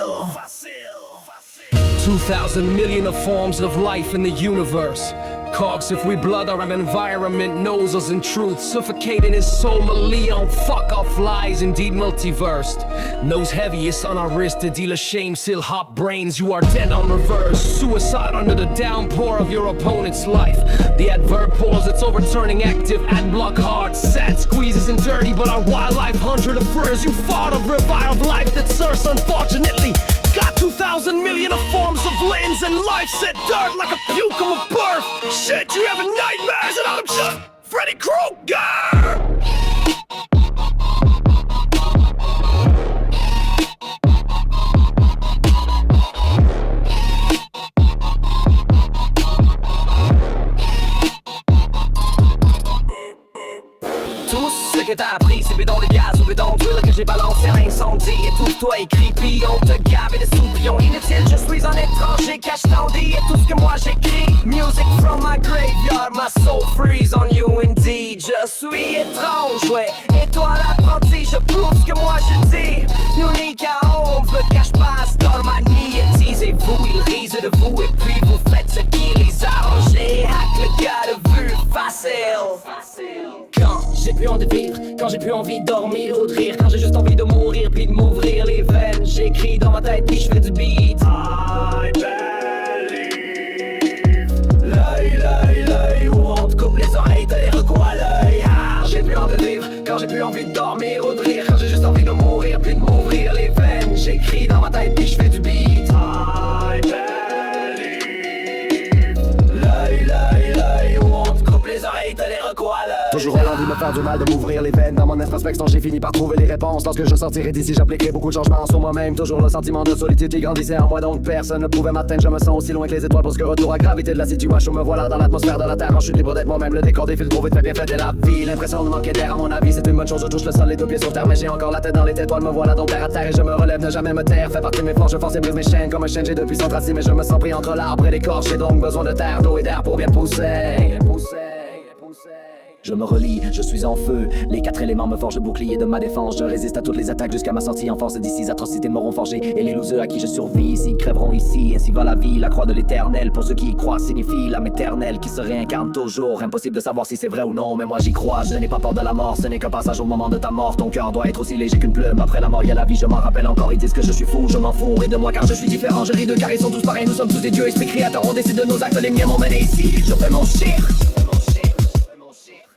2,000 million of forms of life in the universe. Cogs, if we blood our environment knows us in truth. Suffocating his soul, a Leon, fuck off lies, indeed multiversed. Nose heaviest on our wrist, to deal a shame, still hot brains, you are dead on reverse. Suicide under the downpour of your opponent's life. The adverb pause, it's overturning active and block hard. Sad squeezes and dirty, but our wildlife 100 of furs. You fought of revived life that serves unfortunately. Got 2,000 million of forms of lens and life set dirt like a puke of birth. Shit, you having nightmares and I'm just Freddy Krueger. Tout ce que t'as appris, c'est bidon de gaz ou bidon d'huile que j'ai balancé à incendie. Étouffe-toi et crie, puis on te gave et des soupions inutiles. Je suis un étranger, cache tandis et tout ce que moi j'écris. Music from my graveyard, my soul freeze on you indeed. Je suis étrange, ouais, et toi l'apprenti. Je prouve ce que moi je dis. Unica home, me cache pas, Stormani étisez-vous, ils risent de vous et puis vous faites ce qui les arrange. Hack le gars de vue facile. Quand j'ai plus envie de vivre, quand j'ai plus envie de dormir ou de rire, quand j'ai juste envie de mourir puis de m'ouvrir les veines, j'écris dans ma tête puis je fais du beat. I believe. L'œil, où on te coupe les oreilles, te les recoins à l'œil. J'ai plus envie de vivre, quand j'ai plus envie de dormir ou de rire, quand j'ai juste envie de mourir puis de m'ouvrir les veines, j'écris dans ma tête puis je fais du beat. I believe. L'œil, où on te coupe les oreilles, te les recoins à l'œil. Toujours en envie de me faire du mal, de m'ouvrir les veines. Dans mon introspection, j'ai fini par trouver les réponses. Lorsque je sortirai d'ici, j'appliquerai beaucoup de changements sur moi-même. Toujours le sentiment de solitude qui grandissait en moi, donc personne ne pouvait m'atteindre. Je me sens aussi loin que les étoiles, parce que retour à gravité de la situation. Me voilà dans l'atmosphère de la terre, en chute libre d'être moi-même. Le décor des fils trouvé très bien fait de la vie. L'impression de manquer d'air, à mon avis, c'est une bonne chose. Je touche le sol, les deux pieds sur terre, mais j'ai encore la tête dans les étoiles. Me voilà donc terre à terre et je me relève, ne jamais me taire. Fait partie de mes forces, je force et brise mes chaînes. Comme un chêne, j'ai de puissants racines, mais je me sens pris entre l'arbre et l'écorce. J'ai donc besoin de terre, d'eau et d'air pour bien pousser. Je me relie, je suis en feu. Les 4 éléments me forgent le bouclier de ma défense. Je résiste à toutes les attaques jusqu'à ma sortie en force. D'ici, atrocités m'auront forgé. Et les losers à qui je survis ici crèveront ici. Ainsi va la vie, la croix de l'éternel. Pour ceux qui y croient signifie l'âme éternelle qui se réincarne toujours. Impossible de savoir si c'est vrai ou non, mais moi j'y crois. Je n'ai pas peur de la mort, ce n'est qu'un passage au moment de ta mort. Ton cœur doit être aussi léger qu'une plume. Après la mort, il y a la vie, je m'en rappelle encore. Ils disent que je suis fou, je m'en fous. Et de moi car je suis différent, je ris de car ils sont tous pareils. Nous sommes tous des dieux, esprits créateurs. On décide de nos actes, les miens m'ont mené ici. Je fais mon chiffre.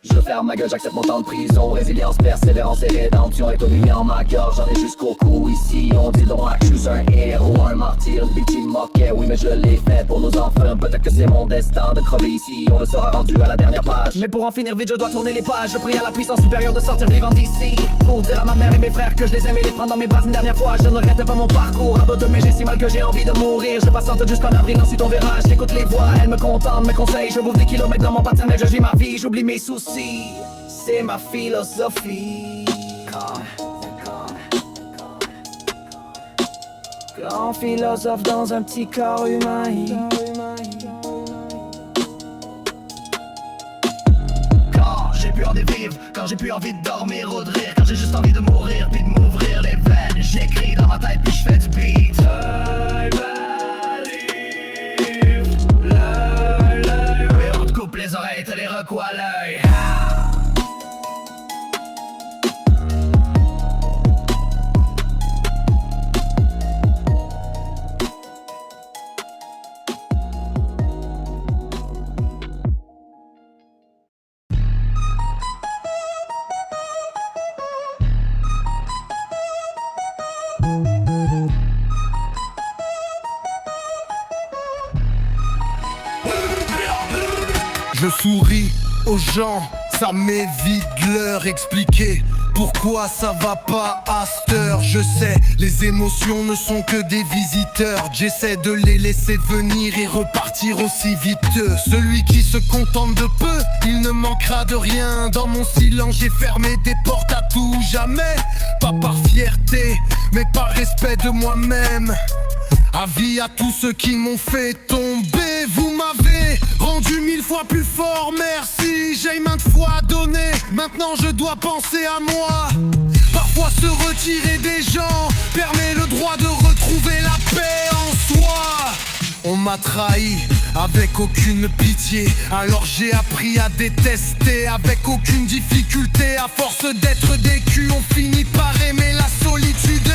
Je ferme ma gueule, j'accepte mon temps de prison. Résilience, persévérance et rédemption est au milieu en ma gorge. J'en ai jusqu'au cou ici. On dit donc que je suis un héros, un martyr, une victime moquée. Oui, mais je l'ai fait pour nos enfants. Peut-être que c'est mon destin de crever ici. On le sera rendu à la dernière page. Mais pour en finir vite, je dois tourner les pages. Je prie à la puissance supérieure de sortir vivant d'ici. Pour dire à ma mère et mes frères que je les aime et les prendre dans mes bras une dernière fois. Je ne regrette pas mon parcours. À bout de mais j'ai si mal que j'ai envie de mourir. Je patiente jusqu'en avril, ensuite on verra. J'écoute les voix, elles me contentent, mes conseils. Je bouffe des kilomètres dans mon partenaire, je vis ma vie, j'oublie mes soucis. C'est ma philosophie. Grand philosophe dans un petit corps humain. Quand j'ai plus envie de vivre, quand j'ai plus envie de dormir ou de rire, quand j'ai juste envie de mourir puis de m'ouvrir les veines, j'écris dans ma tête puis je fais du beat. I believe. L'œil, oui, on te coupe les oreilles, te les recoins à l'œil. Je souris aux gens, ça m'évite de leur expliquer pourquoi ça va pas à cette heure. Je sais, les émotions ne sont que des visiteurs. J'essaie de les laisser venir et repartir aussi vite. Celui qui se contente de peu, il ne manquera de rien. Dans mon silence j'ai fermé des portes à tout jamais. Pas par fierté, mais par respect de moi-même. Avis à tous ceux qui m'ont fait tomber. Vous m'avez rendu 1000 fois plus fort, merci. J'ai maintes fois donné, maintenant je dois penser à moi. Parfois se retirer des gens permet le droit de retrouver la paix en soi. On m'a trahi avec aucune pitié, alors j'ai appris à détester avec aucune difficulté. À force d'être des culs, on finit par aimer la solitude.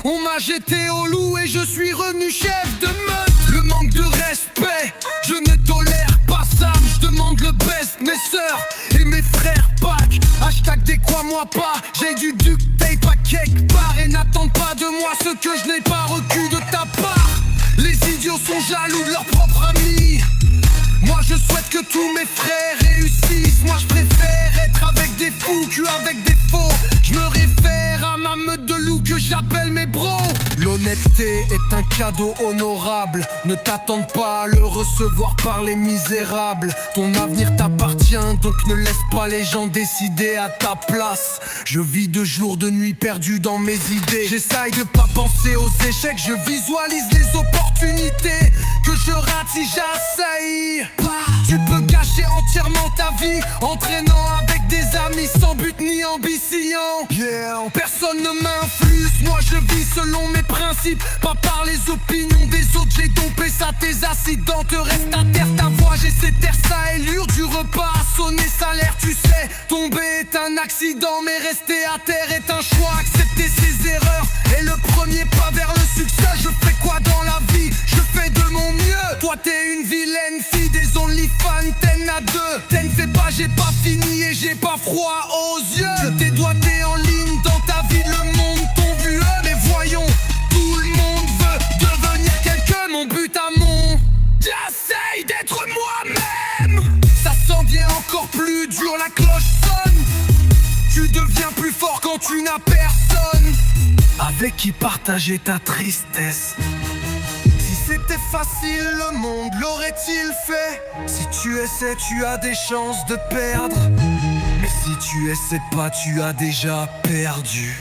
On m'a jeté au loup et je suis revenu chef de meute. Le manque de respect, je ne tolère pas ça. Je demande le best, mes sœurs et mes frères Pâques. Hashtag décrois-moi pas, j'ai du duct tape à quelque part. Et n'attends pas de moi ce que je n'ai pas reçu de ta part. Les idiots sont jaloux de leur propre ami. Moi je souhaite que tous mes frères réussissent. Moi je préfère être avec des fous qu'avec des faux. Je me réfère à ma meute de loups que j'appelle mes bros. L'honnêteté est un cadeau honorable. Ne t'attende pas à le recevoir par les misérables. Ton avenir t'appartient, donc ne laisse pas les gens décider à ta place. Je vis de jour, de nuit perdu dans mes idées. J'essaye de pas penser aux échecs, je visualise les opportunités que je rate si j'assaillis. Tu peux gâcher entièrement ta vie en traînant avec des amis sans but ni ambition. Personne ne m'influence, moi je vis selon mes principes, pas par les opinions des autres. J'ai dompé ça, tes accidents te restent à terre. Ta voix, j'ai cette terre, ça élure du repas à sonner salaire. Tu sais, tomber est un accident, mais rester à terre est un choix. Accepter ses erreurs est le premier pas vers le succès. Je fais quoi dans la vie? Je fais de mon mieux. Toi t'es une vilaine fille des OnlyFans, t'en as deux. T'en fais pas, j'ai pas fini et j'ai pas froid aux yeux. Je t'ai doigté en ligne dans ta vie, le monde t'ont vu. Mais voyons, tout le monde veut devenir quelqu'un. Mon but à mon... J'essaye d'être moi-même. Ça s'en vient encore plus dur, la cloche sonne. Tu deviens plus fort quand tu n'as personne avec qui partager ta tristesse. Si c'était facile, le monde l'aurait-il fait? Si tu essaies, tu as des chances de perdre. Mais si tu essaies pas, tu as déjà perdu.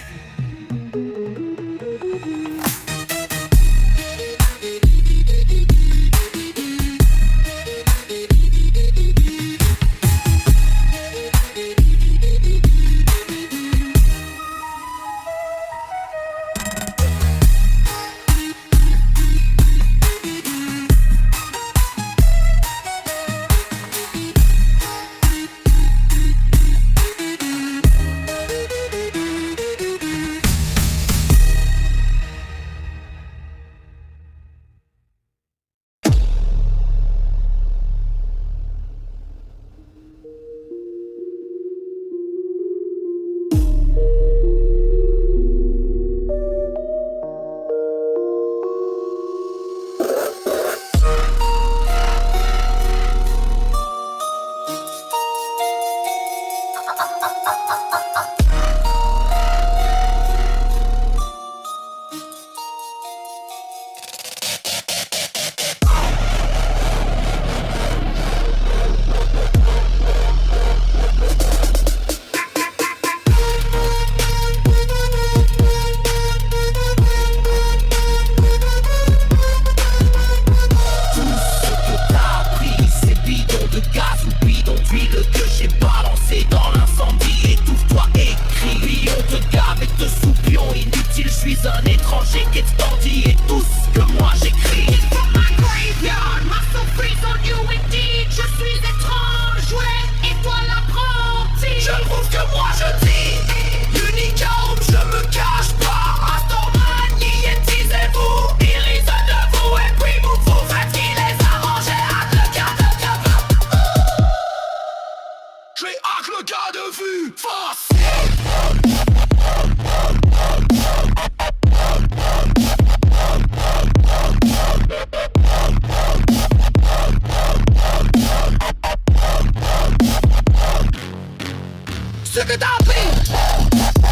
Ce que t'as pris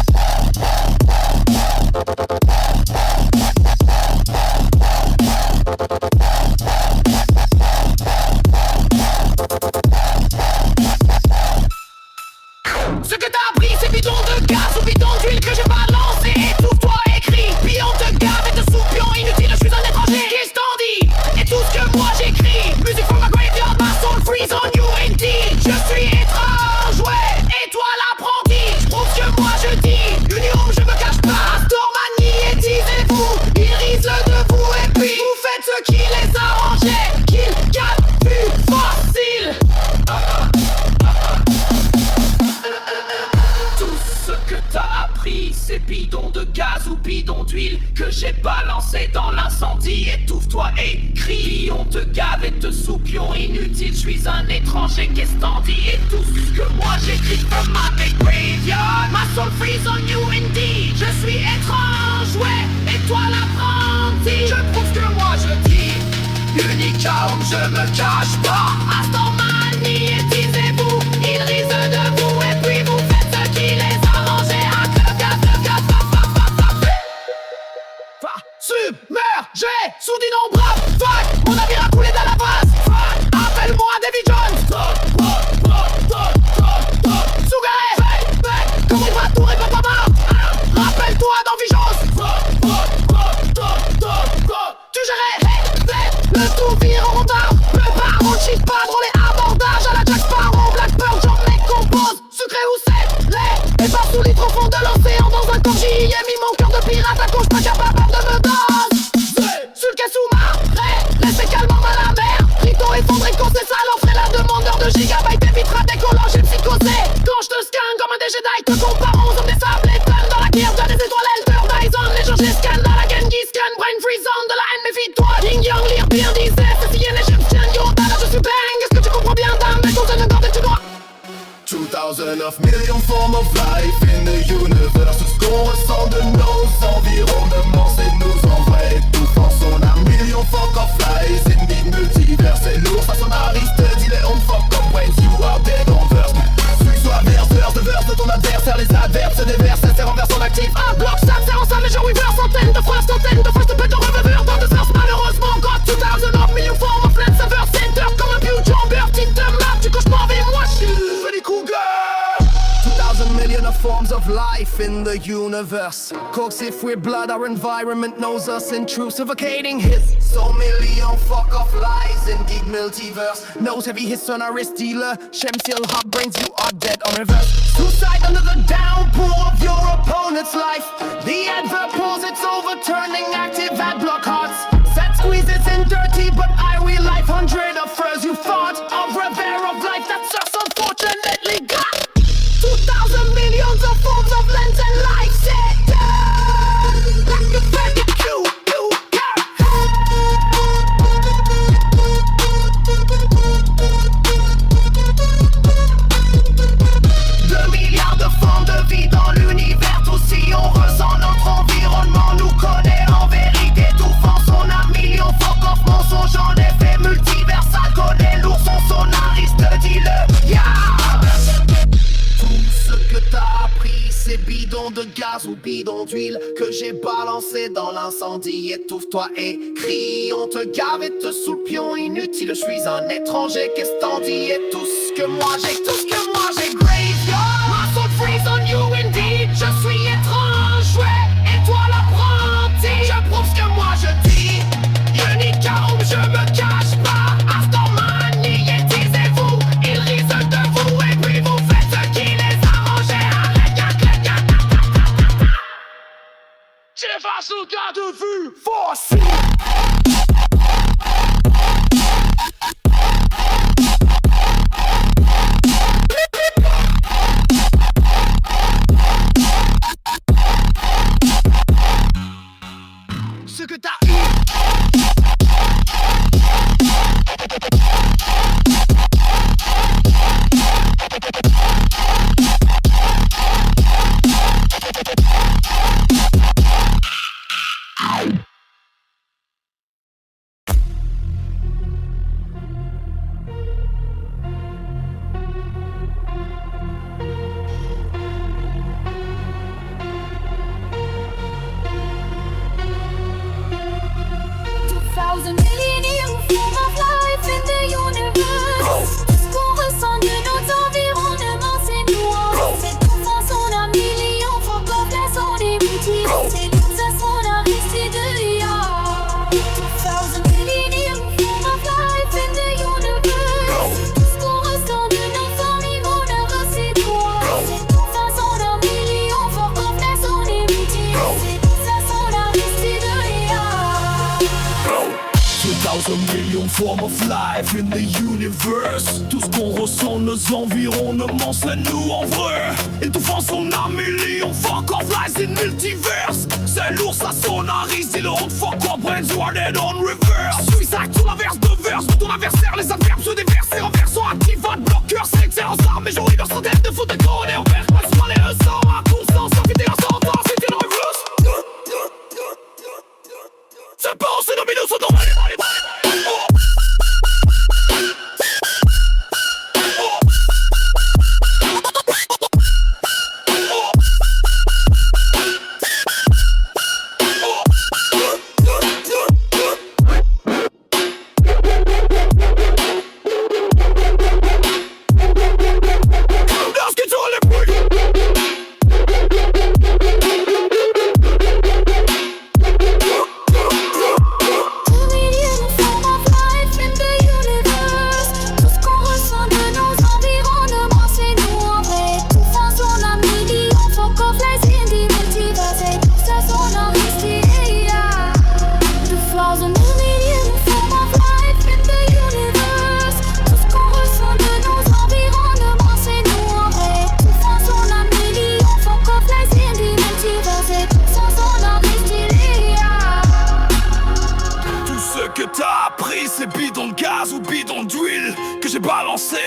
j'ai balancé dans l'incendie. Étouffe-toi et crie, on te gave et te soupion inutile. Je suis un étranger, qu'est-ce t'en dis? Et tout ce que moi j'écris comme avec Graveyard. Ma soul freeze on you indeed. Je suis étrange, ouais, et toi l'apprenti. Je prouve ce que moi je dis. Unique homme, je me cache pas. Astorman, niétisez-vous. Ils risent de vous et puis vous faites ce qui les arrange. À submergé sous d'innombrables vagues. Mon navire a coulé dans la vase. Appelle-moi Davy Jones. Sougaré, comment il va tout répondre pas mal. Rappelle-toi d'Envigence. Tu gérais le tout vire en retard. Le baron cheat pas dans les abordages. À la Jack Sparrow, Blackbird, j'en compose. Sucré ou sec, lait. Et partout les profonds de l'océan. Dans un corps j'y ai mis mon cœur de pirate. À cause pas capable de me danser. Sur le quai sous-marin, laissez calmement à la mer. Rito effondré, causé salon. Ferait la demandeur de gigabytes. Évitera décollant, j'ai psychosé. Quand je te scanne comme un des Jedi. Te comparons aux hommes des sables. Les tonnes dans la guerre de des étoiles. Elder Dyson, les gens les scanne dans la Genghis Khan. Brain freeze on de la haine, méfie-toi. Ying Yang, lire bien disait. C'est si égyptien, yo, là je suis bang. Est-ce que tu comprends bien, dame? Mais ton jeune corde et tu dois 2000 of million form of life in the universe. Ce qu'on ressent de nos environnements, c'est nous en vrai. Étouffant son âme, million fuck of lies in the multivers. C'est lourd, ça sonariste, dis-les on fuck up when you are dead on verse. Suis-toi verse de ton adversaire, les adverbes se déversent, ça sert en version active. Un bloc, ça sert en salle, les gens weaver, centaines de phrases, te pète en revolver dans 2 heures, malheureusement. God, 2000 of million form of land, ça verse, c'est dur comme un pew jumper, type de map, tu cauchemar avec moi, je suis Freddy Krueger. 2000 million of forms of life in the universe. Cause if we're blood, our environment knows us, intrusificating hits. So million fuck off lies in deep multiverse. Knows heavy hits on our wrist dealer. Shemsil hot brains, you are dead on reverse. Suicide under the downpour of your opponent's life. The adverb pulls, it's overturning active ad block hearts. Set squeezes in dirty, but I real life 100 of furs you fought. Of revere of life, that's us unfortunately got. 2000 millions of forms of lens and life set like a fake Deux milliards de formes de vie dans l'univers. Tout si on ressent notre environnement nous connaît en vérité. Étouffant son âme, million fuck off mensonge en effet multiversal. Connaît l'ourson sonariste, dis-le, yeah. Que t'as appris, ces bidons de gaz ou bidons d'huile que j'ai balancé dans l'incendie. Étouffe-toi et crie, on te gave et te sous le pion inutile. Je suis un étranger, qu'est-ce t'en dis? Et tout ce que moi j'ai, Graveyard. My soul freeze on you indeed. Je suis étrange, ouais, et toi l'apprenti. Je prouve ce que moi je dis. Unique homme, je me cache pas. Astorman, niétisez-vous. Ils risent de vous et puis vous faites ce qui les j'ai face au garde de vue, force. Ce que t'as form of life in the universe. Tout ce qu'on ressent, nos environnements, c'est nous en vrai. Étouffant son amélie, on fuck off lies in multiverse. C'est lourd, ça sonarise, dis le on fuck off, brains are dead on reverse. Suicide sur l'inverse de verse, de ton adversaire, les adverbes se déversent et renversant, active votre bloqueur, c'est excellent ça. Mais j'aurais leur centaine de fautes de corps et en vert. Passe-moi les leçons, à conscience, sans vider la sentence, c'était une reverse. C'est bon, c'est nos minus, on aurait les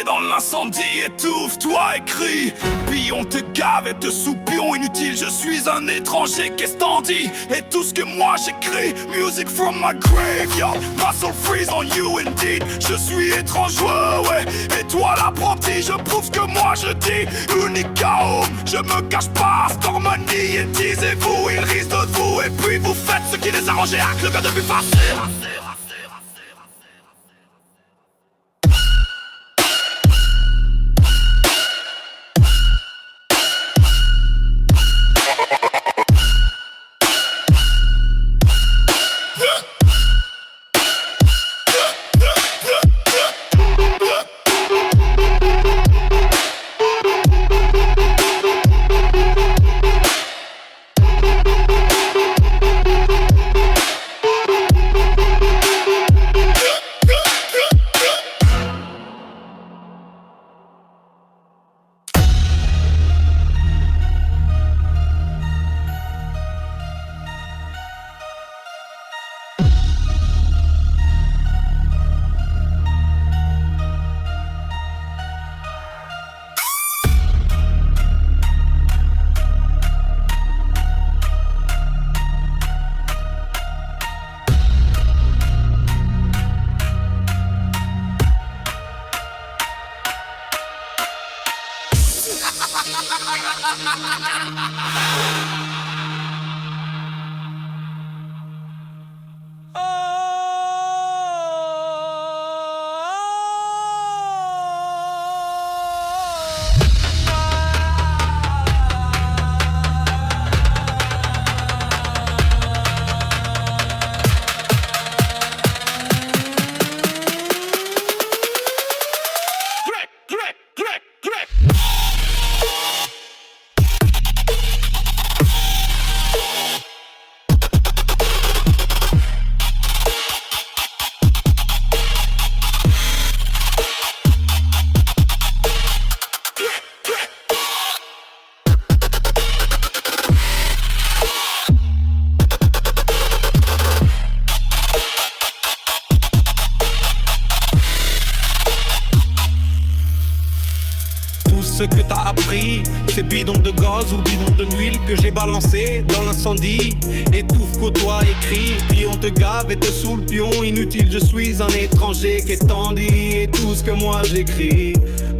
dans l'incendie, étouffe-toi et crie. Puis on te gave et te soupion inutile. Je suis un étranger, qu'est-ce t'en dis? Et tout ce que moi j'écris, music from my graveyard, muscle freeze on you indeed. Je suis étrange, ouais. Et toi l'apprenti, je prouve ce que moi je dis. Unique home, je me cache pas, Stormanie. Et disez-vous, ils risent de vous. Et puis vous faites ce qui les arrange et hack le gars de plus facile. Ce que t'as appris, ces bidons de gaz ou bidons de huile que j'ai balancé dans l'incendie. Étouffe, côtoie, écrit, puis on te gave et te saoule, pion inutile. Je suis un étranger, qu'est-ce t'en dis? Et tout ce que moi j'écris,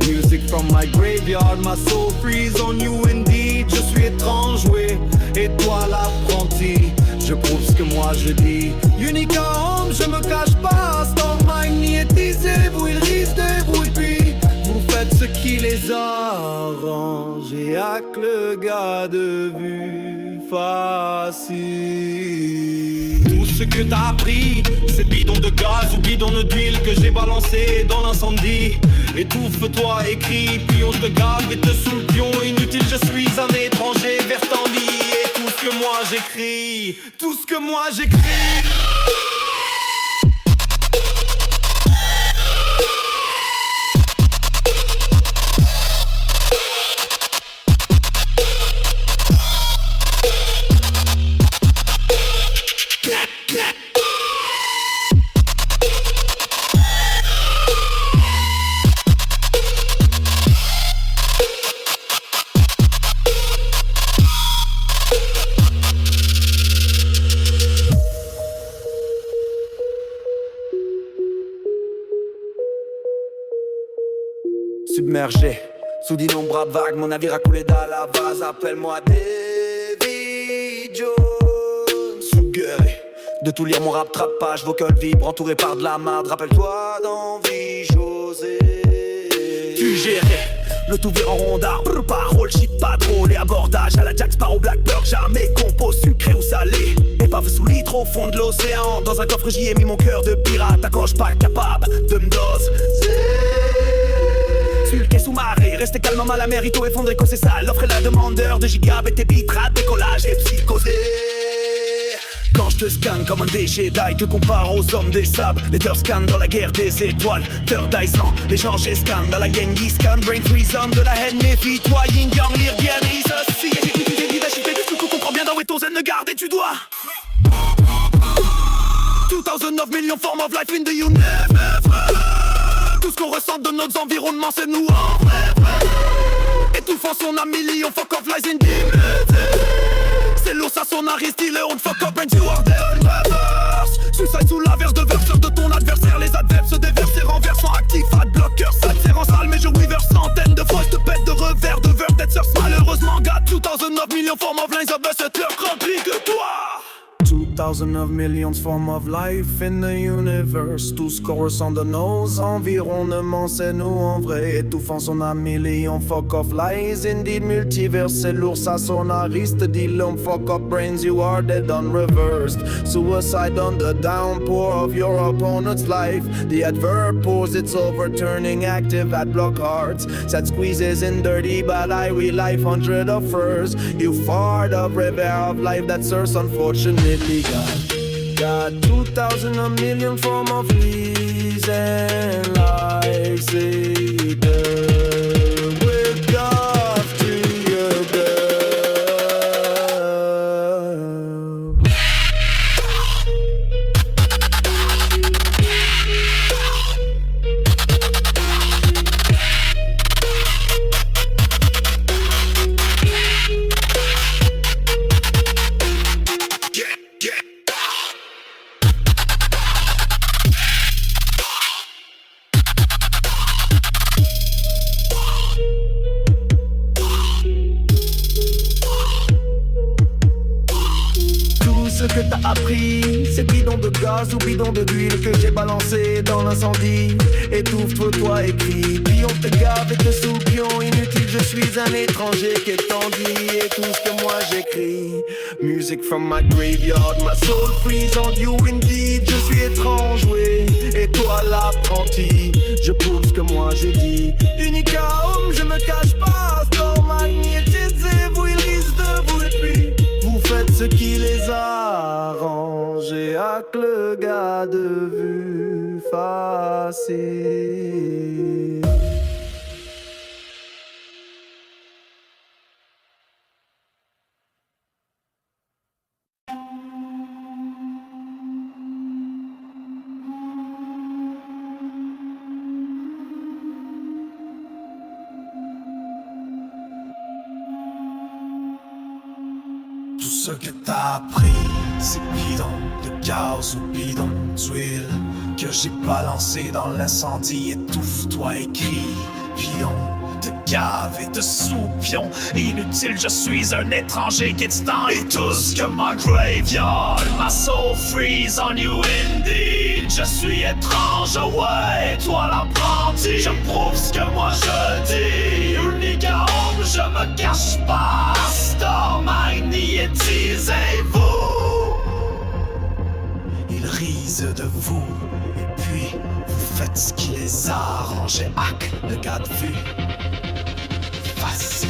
music from my graveyard, my soul freeze on you indeed. Je suis étrange, oui, et toi l'apprenti, je prouve ce que moi je dis. Unique home, je me cache pas, Stormine ni étisez-vous, ils risquent de bruit, puis vous faites ce qui les arrange et hack le gars de vue facile. Tout ce que t'as appris, ces bidons de gaz ou bidons d'huile que j'ai balancé dans l'incendie. Étouffe-toi et crie, puis on te gave et te saoule, pion inutile. Je suis un étranger vers Tandy. Et tout ce que moi j'écris, tout ce que moi j'écris. submergé sous d'innombrables vagues, mon navire a coulé dans la vase. Appelle-moi Davy Jones. Suggéré de tout lire mon rap trappage, vocal vibre entouré par de la marde. Rappelle-toi d'Envie José. Tu gérais le tout vire en rondard, parole, shit, pas drôle. Et abordage à la Jack Sparrow, Blackbird. Jamais compo sucré ou salé. Épave sous litre au fond de l'océan. Dans un coffre j'y ai mis mon cœur de pirate. Accroche pas capable de me dose. Suis le quai sous-marée, restez calmement à la mer, Ito effondré, c'est ça. L'offre est la demandeur de gigabits et bitrate, décollage et psychosé. Quand je te scanne comme un déchet d'ail, te compare aux hommes des sables. Les third scan dans la guerre des étoiles. Third eye sans, les gens j'escanne dans la Genghis Khan. Brain freeze on de la haine, méfie-toi. Yin Yang, l'Irgian, Isossi. Et leadership, tu comprends bien dans Weto Zen, ne garde et tu dois 2009 millions form of life in the universe. Tout ce qu'on ressent de nos environnements, c'est nous en vrai. Étouffant son âme, million fuck off lies in dimity. C'est lourd, ça son Aristide, on fuck up and you are dead reverse. Suicide sous l'averse de verseur de ton adversaire. Les adverbes se déversent et renversent en actif. Ad blocker, ça te sert en salle, mais je weaver centaines de fois. Je te pète de revers, de verre, d'être malheureusement, gars. 2009 millions form of lines of us, c'est leur rempli que toi. 2009 millions form of life in the universe. Tout ce qu'on ressent de nos environnements, c'est nous en vrai. Étouffant son âme, millions fuck off lies. Indeed multiverse, c'est lourd, ça son Aristide. Fuck up brains, you are dead unreversed. Suicide on the downpour of your opponent's life. The adverb pose, it's overturning active at block hearts. That squeezes in dirty, but I will life 100 of first. You fart of river of life that serves unfortunately. Got 2,000 a million form of leaves and life. Say the word off to your girl. Que t'as appris, c'est bidon de gaz ou bidon de d'huile que j'ai balancé dans l'incendie. Étouffe-toi, toi et crie, puis on te gave et te soupion. Inutile, je suis un étranger qui est tendu et tout ce que moi j'écris. Music from my graveyard, my soul freeze on you indeed. Je suis étrange, oui, et toi l'apprenti. Je prouve ce que moi j'ai dit. Unique homme, je me cache pas, dans magnétisez-vous, il risque de vous et puis faites ce qui les arrange et avec le gars de vue facile. Tout ce que t'as appris, c'est bidon de gaz ou bidon d'huile que j'ai balancé dans l'incendie. Étouffe-toi et crie, pion de gave et de soupion. Inutile, je suis un étranger qui est dans et tout ce que ma graveyard. My soul freeze on you indeed. Je suis étrange, ouais, toi l'apprenti. Je prouve ce que moi je dis. Unique homme, je me cache pas. Star magnétisez-vous. Ils risent de vous et puis vous faites ce qui les arrange. Et hack, le gars de vue facile.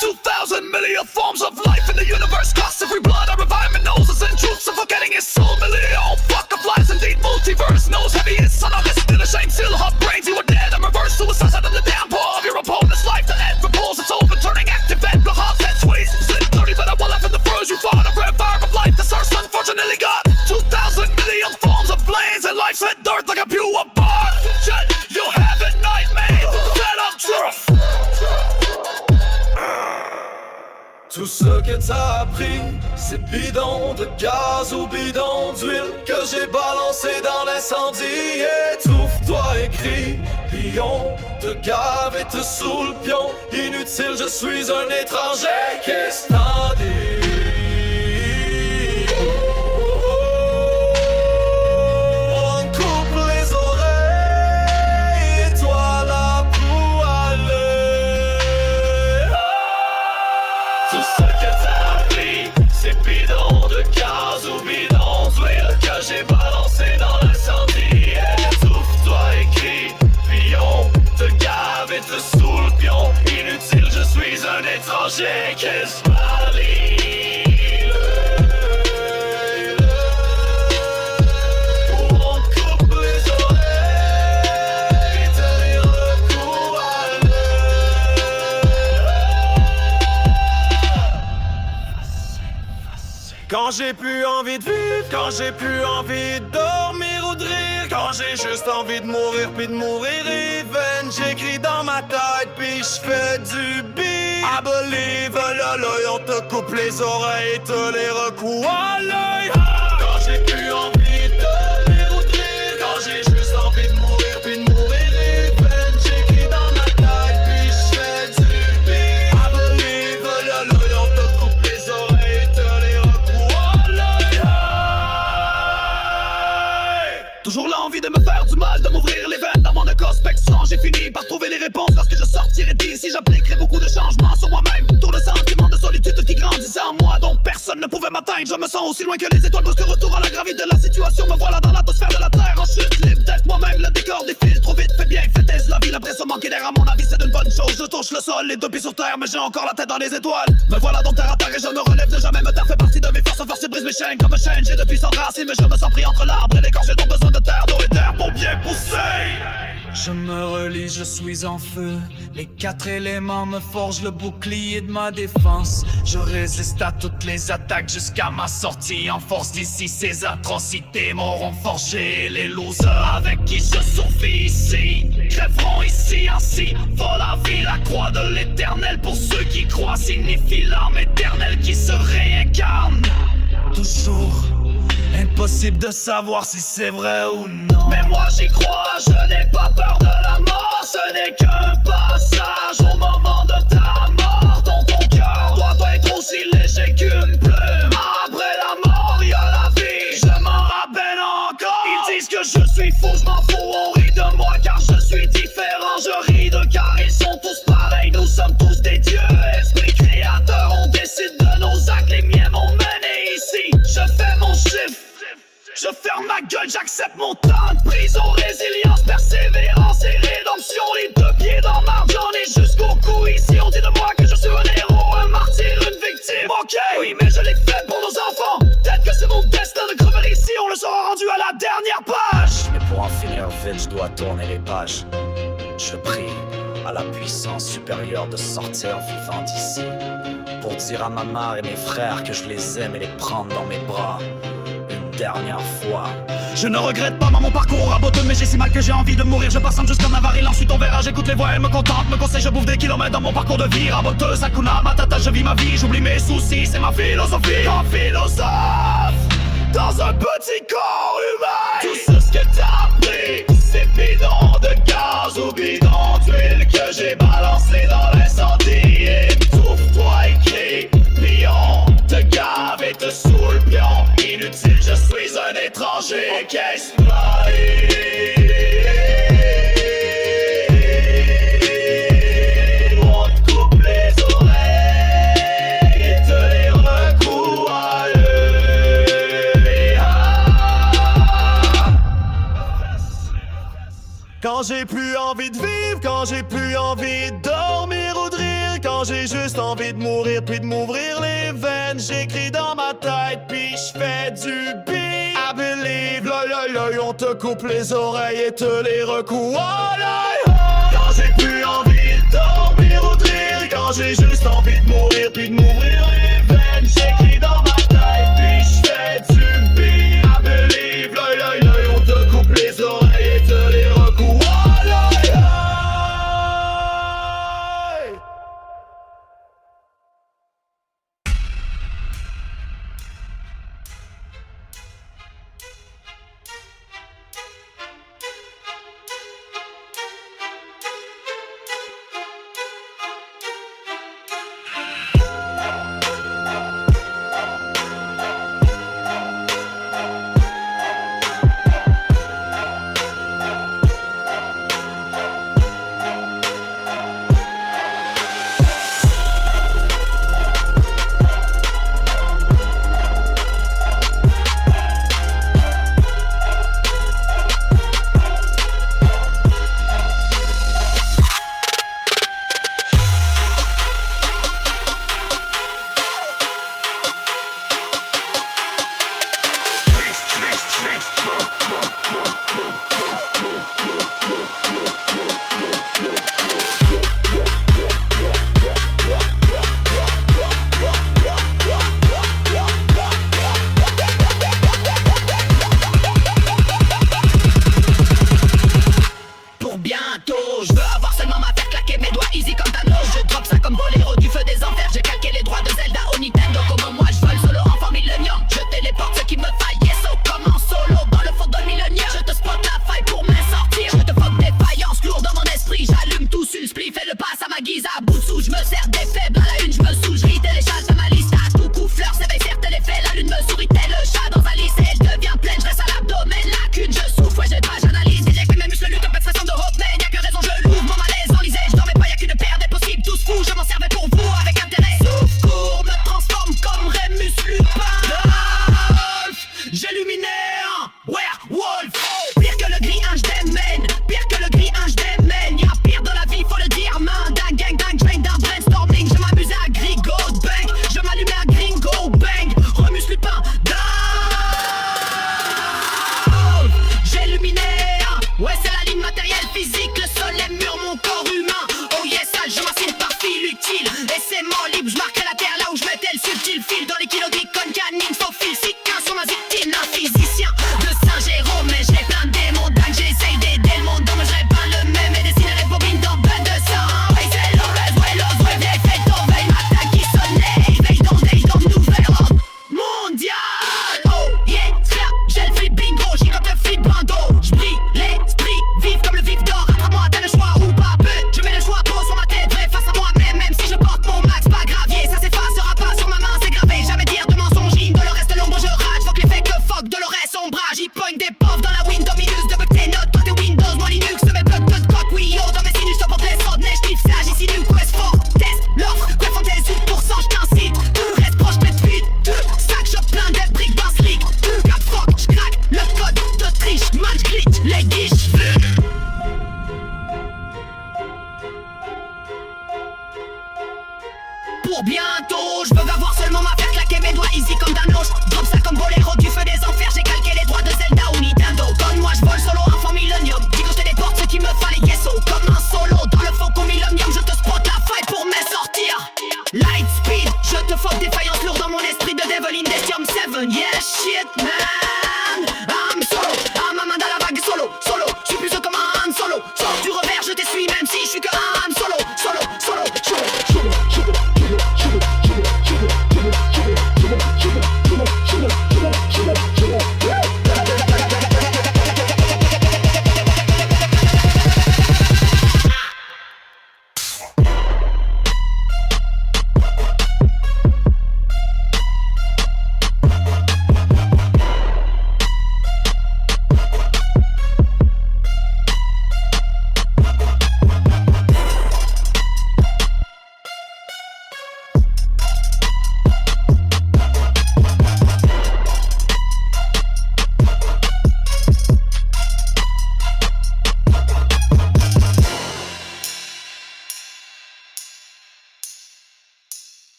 2,000 million forms of life in the universe. Cost every blood, our environment knows us in truth. Suffocating his soul, million fuck up lies. Indeed, multiverse knows heavy is son of his. Still ashamed, still hot brains. You are dead. I'm reverse suicide on the downpour of your opponent's life. The end repulse, it's overturning active and block hearts and squeeze. Slip 30, but I will laugh in the furs. You fought a red fire of life. The source unfortunately got 2,000 million forms of blaze. And life set dirt like a pure bar. You have it. Tout ce que t'as appris, c'est bidon de gaz ou bidon d'huile que j'ai balancé dans l'incendie. Étouffe-toi et crie, puis on te gave et te sous le pion. Inutile, je suis un étranger. Qu'est-ce que t'en dis? On coupe les oreilles et toi la poêle. Tout ce que t'as appris, c'est bidon de gaz ou bidon d'huile que j'ai balancé dans l'incendie. Étouffe-toi et crie, puis on te gave et te sous le pion. Inutile, je suis un étranger. Qu'est-ce que on coupe les oreilles, t'as les recours à Quand j'ai plus envie de vivre, quand j'ai plus envie de dormir ou de rire, quand j'ai juste envie de mourir puis de mourir even, j'écris dans ma tête puis j'fais du beat. I believe, l'œil, on te coupe les oreilles et te les recoue à l'œil. Quand j'ai plus envie de dormir ou de rire, quand j'ai juste envie de mourir puis de mourir even, j'écris dans ma tête puis j'fais du beat. I believe, l'œil, on te coupe les oreilles et te les recoue à l'œil. Toujours l'envie de me faire du mal, de m'ouvrir les veines dans mon introspection. J'ai fini par trouver les réponses lorsque je sortirai d'ici. J'appliquerai beaucoup de changements sur moi-même. Tout le sentiment de solitude qui grandissait en moi, dont personne ne pouvait m'atteindre. Je me sens aussi loin que les étoiles, brusque retour à la gravité de la situation. Me voilà dans l'atmosphère de la terre, en chute libre d'être moi-même. Le décor défile trop vite, fait bien, fait taise la vie. L'impression manquer d'air, à mon avis, c'est une bonne chose. Je touche le sol, les deux pieds sur terre, mais j'ai encore la tête dans les étoiles. Me voilà donc terre à terre et je me relève de jamais me taire. Fait partie de mes forces, force brise mes chaînes comme un chêne. J'ai de puissantes racines, mais je me sens pris entre l'arbre et l'écorce. J'ai donc besoin de terre, d'eau et d'air pour bien pousser. Je me relis, je suis en feu. Les 4 éléments me forgent le bouclier de ma défense. Je résiste à toutes les attaques jusqu'à ma sortie en force d'ici. Ces atrocités m'auront forgé. Les losers avec qui je survis ici crèveront ici ainsi. Va la vie, la croix de l'éternel. Pour ceux qui croient signifie l'âme éternelle qui se réincarne. Toujours impossible de savoir si c'est vrai ou non. Mais moi j'y crois, je n'ai pas peur de la mort. Ce n'est qu'un passage au moment de ta mort. Dans ton cœur doit être aussi léger qu'une plume. Après la mort, y'a la vie, je m'en rappelle encore. Ils disent que je suis fou, je m'en fous, on rit de moi car je suis différent. Je ris de car ils sont tous pareils, nous sommes tous des dieux. Esprit créateur, on décide de nos actes, les miens m'ont mené ici. Je fais mon chiffre, je ferme ma gueule, j'accepte mon temps de prison. Résilience, persévérance et rédemption. Les deux pieds dans ma j'en ai jusqu'au cou. Ici on dit de moi que je suis un héros, un martyr, une victime. Ok, oui mais je l'ai fait pour nos enfants. Peut-être que c'est mon destin de crever ici. On le sera rendu à la dernière page. Mais pour en finir vite, je dois tourner les pages. Je prie à la puissance supérieure de sortir vivant d'ici, pour dire à ma mère et mes frères que je les aime et les prendre dans mes bras une dernière fois. Je ne regrette pas mon parcours raboteux, mais j'ai si mal que j'ai envie de mourir. Je patiente jusqu'en avril, ensuite on verra. J'écoute les voix, elles me contentent, me conseillent, je bouffe des kilomètres dans mon parcours de vie. Raboteuse, Hakuna Matata, je vis ma vie, j'oublie mes soucis, c'est ma philosophie. En philosophe, dans un petit corps humain. Tout ce que t'as appris, c'est bidon de gaz ou bidon d'huile que j'ai balancé dans l'incendie. Étouffe-toi et crie, puis on te gave et te sous le pion. Inutile, je suis un étranger. Qu'est-ce que on te coupe les oreilles et te les recoue à l'œil. Quand j'ai plus envie de vivre, quand j'ai plus envie de dormir ou de rire, quand j'ai juste envie de mourir puis de m'ouvrir les veines, j'écris dans ma tête puis j'fais du beat. I believe, l'œil, on te coupe les oreilles et te les recoue à l'œil. Quand j'ai plus envie de dormir ou de rire, quand j'ai juste envie de mourir puis de m'ouvrir les veines, j'écris dans ma tête puis j'fais du beat. I believe, l'œil, on te coupe les oreilles et te les recoue à l'œil.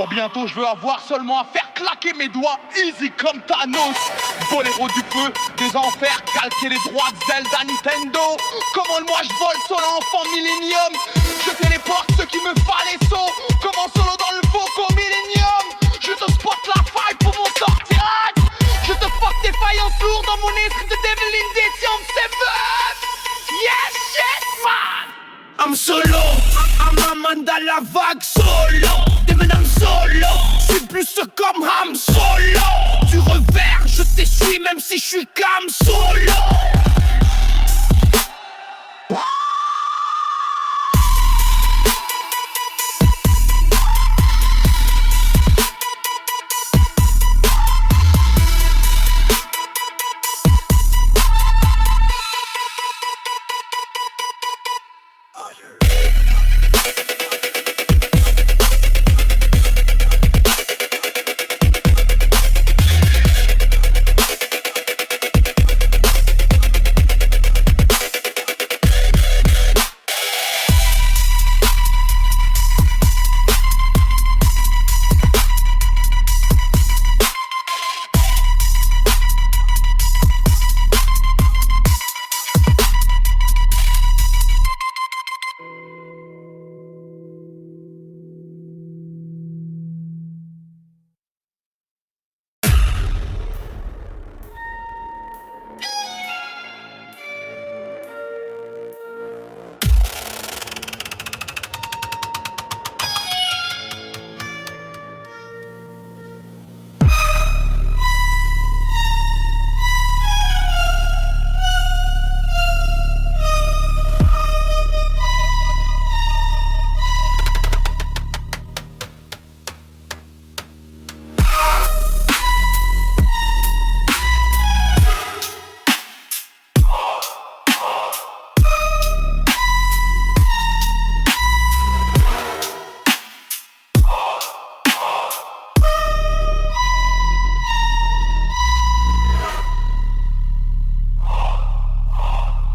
Pour bientôt je veux avoir seulement à faire claquer mes doigts, easy comme Thanos. Boléro du feu, des enfers, calquer les droits de Zelda Nintendo. Comment moi je vole solo enfant millénium. Je téléporte ceux qui me fallait saut. Comment solo dans le faucon millénium. Je te spot la faille pour mon sortirage. Je te fuck tes faillances lourdes dans mon esprit de Devil in Decium 7. Yes shit man. I'm solo, I'm a man dans la vague solo. Devenant solo, je suis plus comme Ham Solo. Du revers, je t'essuie même si je suis comme solo.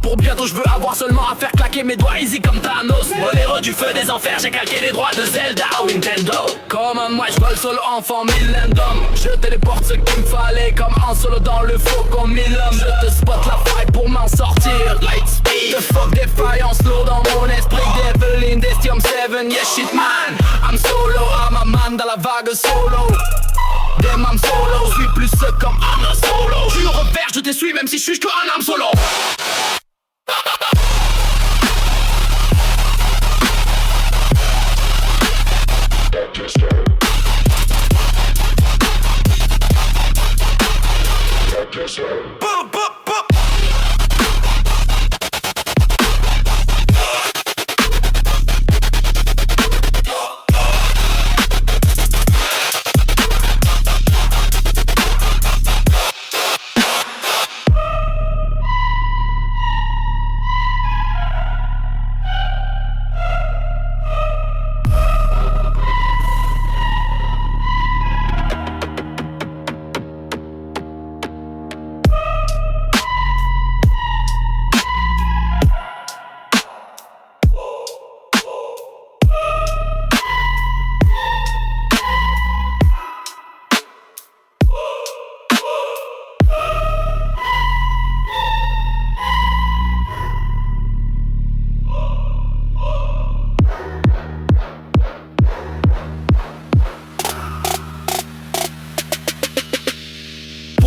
Pour bientôt je veux avoir seulement à faire claquer mes doigts easy comme Thanos. Boléro du feu des enfers, j'ai calqué les droits de Zelda ou Nintendo. Comme moi je vole solo enfant millennium. Je téléporte ce qu'il me fallait comme en solo dans le faucon millennium. Je te spot la faille pour m'en sortir. Light speed, the fuck défaillance lourde dans mon esprit. Devil in Decium 7, yeah shit man. I'm solo, I'm a man dans la vague solo. Damn I'm solo, je suis plus comme un solo. Du revers je t'essuie même si je suis qu'un âme solo.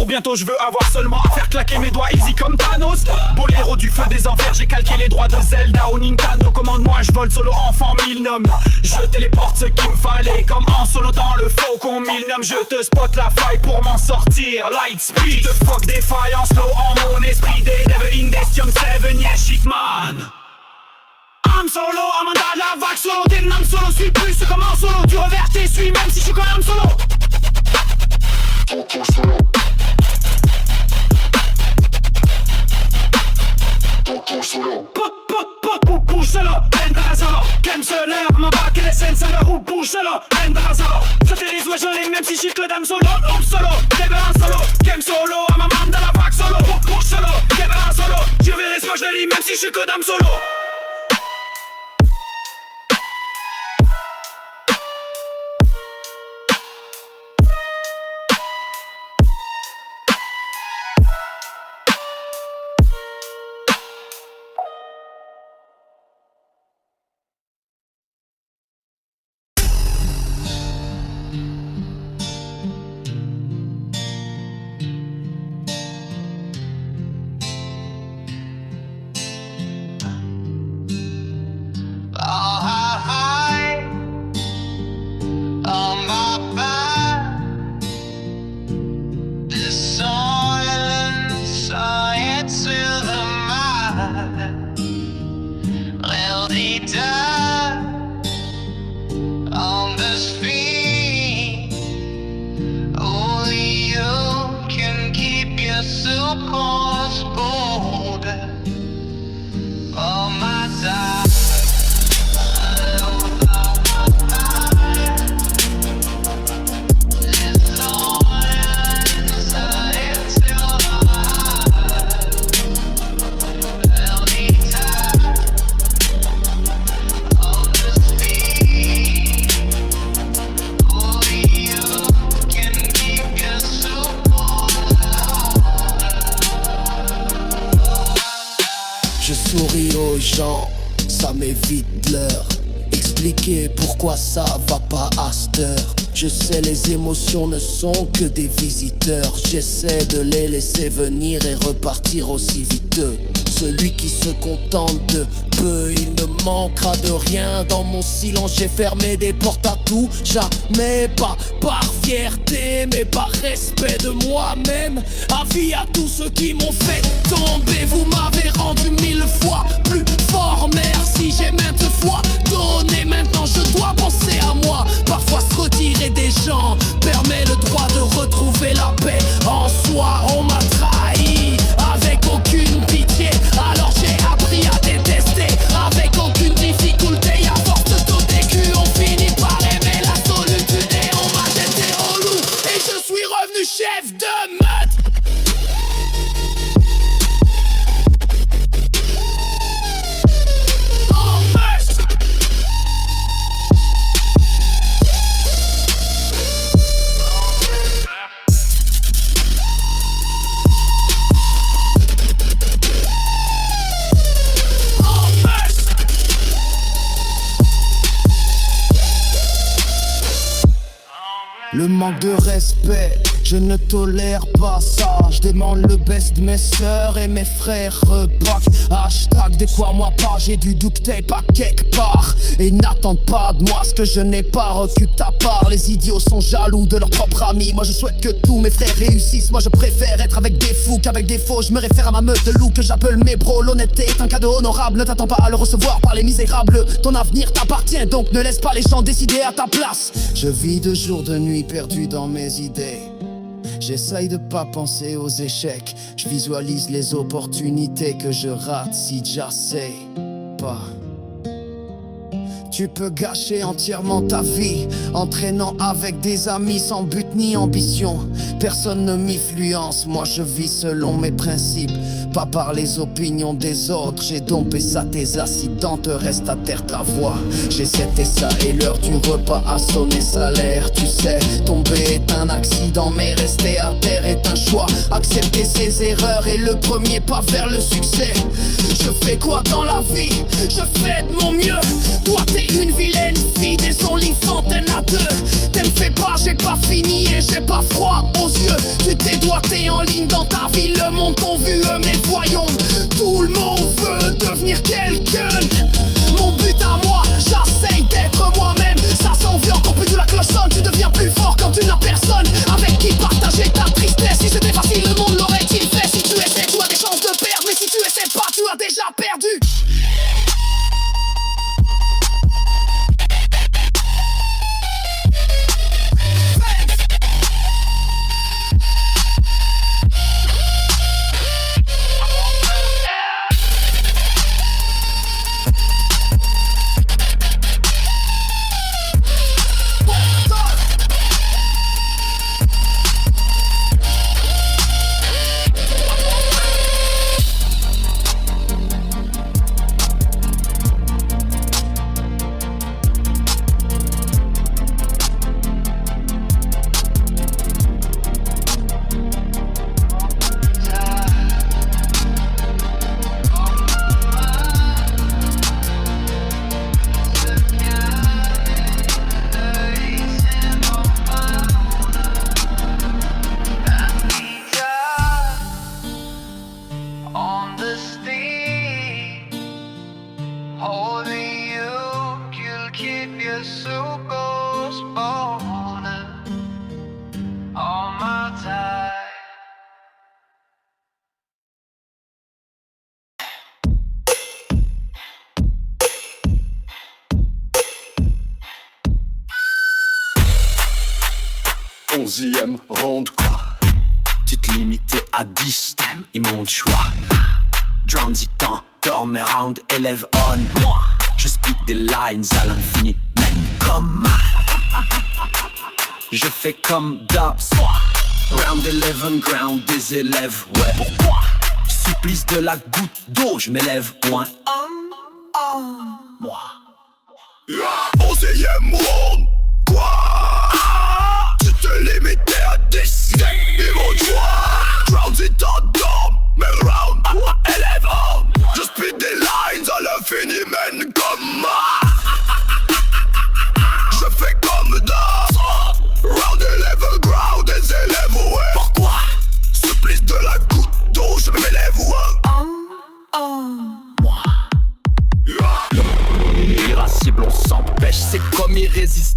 Bientôt je veux avoir seulement à faire claquer mes doigts easy comme Thanos. Boléro du feu des enfers, j'ai calqué les droits de Zelda ou Nintendo. Commande-moi, je vole solo enfant millennium. Je téléporte ce qu'il me fallait comme en solo dans le faucon millennium. Je te spot la faille pour m'en sortir. Light speed, the fuck défaillance low en mon esprit. Des Devil in Decium 7, yeah shit man. I'm solo, I'm un gars de la vague solo. T'es un solo, suis plus comme en solo. Du revers t'essuie même si je suis quand même solo. Solo. Push solo, entra solo, qu'aime solo, mon bac et les scènes solo, ou push solo, entra solo. Je t'élise, ouais je l'ai même si je suis que dame solo, solo, t'es un solo, qu'aime solo, à ma main dans la vague solo, push solo, t'es un solo. Je verrai ce que je lis même si je suis que dame solo. Je souris aux gens, ça m'évite l'heure. Expliquer pourquoi ça va pas à cette heure. Je sais les émotions ne sont que des visiteurs. J'essaie de les laisser venir et repartir aussi viteux. Celui qui se contente de peu, il ne manquera de rien. Dans mon silence j'ai fermé des portes à tout. Jamais, pas par fierté mais par respect de moi-même. Avis à tous ceux qui m'ont fait tomber. Vous m'avez rendu 1000 fois plus fort. Merci, j'ai maintes fois donné. Maintenant je dois penser à moi. Parfois se retirer des gens permet le droit de retrouver la paix en soi. On m'a trahi avec aucune pitié. Alors j'ai appris à détester avec aucune difficulté. À force de tout décu, on finit par aimer la solitude. Et on m'a jeté au loup et je suis revenu chef de meute. Le manque de respect, je ne tolère pas ça. Je demande le best de mes sœurs et mes frères repack. Hashtag décoire-moi pas, j'ai du duct tape à quelque part. Et n'attendent pas de moi ce que je n'ai pas, recule ta part. Les idiots sont jaloux de leurs propres amis. Moi je souhaite que tous mes frères réussissent. Moi je préfère être avec des fous qu'avec des faux. Je me réfère à ma meute de loups que j'appelle mes bros. L'honnêteté est un cadeau honorable, ne t'attends pas à le recevoir par les misérables. Ton avenir t'appartient donc ne laisse pas les gens décider à ta place. Je vis de jour de nuit perdu dans mes idées. J'essaye de pas penser aux échecs. Je visualise les opportunités que je rate si j'essaie pas. Tu peux gâcher entièrement ta vie en traînant avec des amis sans but ni ambition. Personne ne m'influence, moi je vis selon mes principes, pas par les opinions des autres. J'ai dompé ça, tes accidentes, reste à terre ta voix. J'ai seté ça et l'heure du repas a sonné salaire. Tu sais, tomber est un accident mais rester à terre est un choix. Accepter ses erreurs est le premier pas vers le succès. Je fais quoi dans la vie? Je fais de mon mieux. Toi t'es une vilaine fille, des OnlyFans t'en as deux. T'en fais pas, j'ai pas fini et j'ai pas froid aux yeux. Tu t'es doigté en ligne dans ta vie, le monde t'ont vu, mais voyons, tout le monde veut devenir quelqu'un. Mon but à moi, j'essaye d'être moi-même. Ça s'envient encore plus de la cloche sonne. Tu deviens plus fort quand tu n'as personne avec qui partager ta tristesse. Si c'était facile, le monde l'aurait-il fait? Si tu essaies, tu as des chances de perdre. Mais si tu essaies pas, tu as déjà perdu. 11e round quoi. Tu te limitais à 10, ils m'ont choix. Drown the temps, turn around, élève on. Moi, je speak des lines à l'infini, même comme. Je fais comme d'hab. Round 11, ground des élèves, ouais. Pourquoi? Supplice de la goutte d'eau, je m'élève moins. Moi. 11e round, quoi? Tu te limitais à 10, ils m'ont choix. Drown the temps, mais round, élève on. Je speak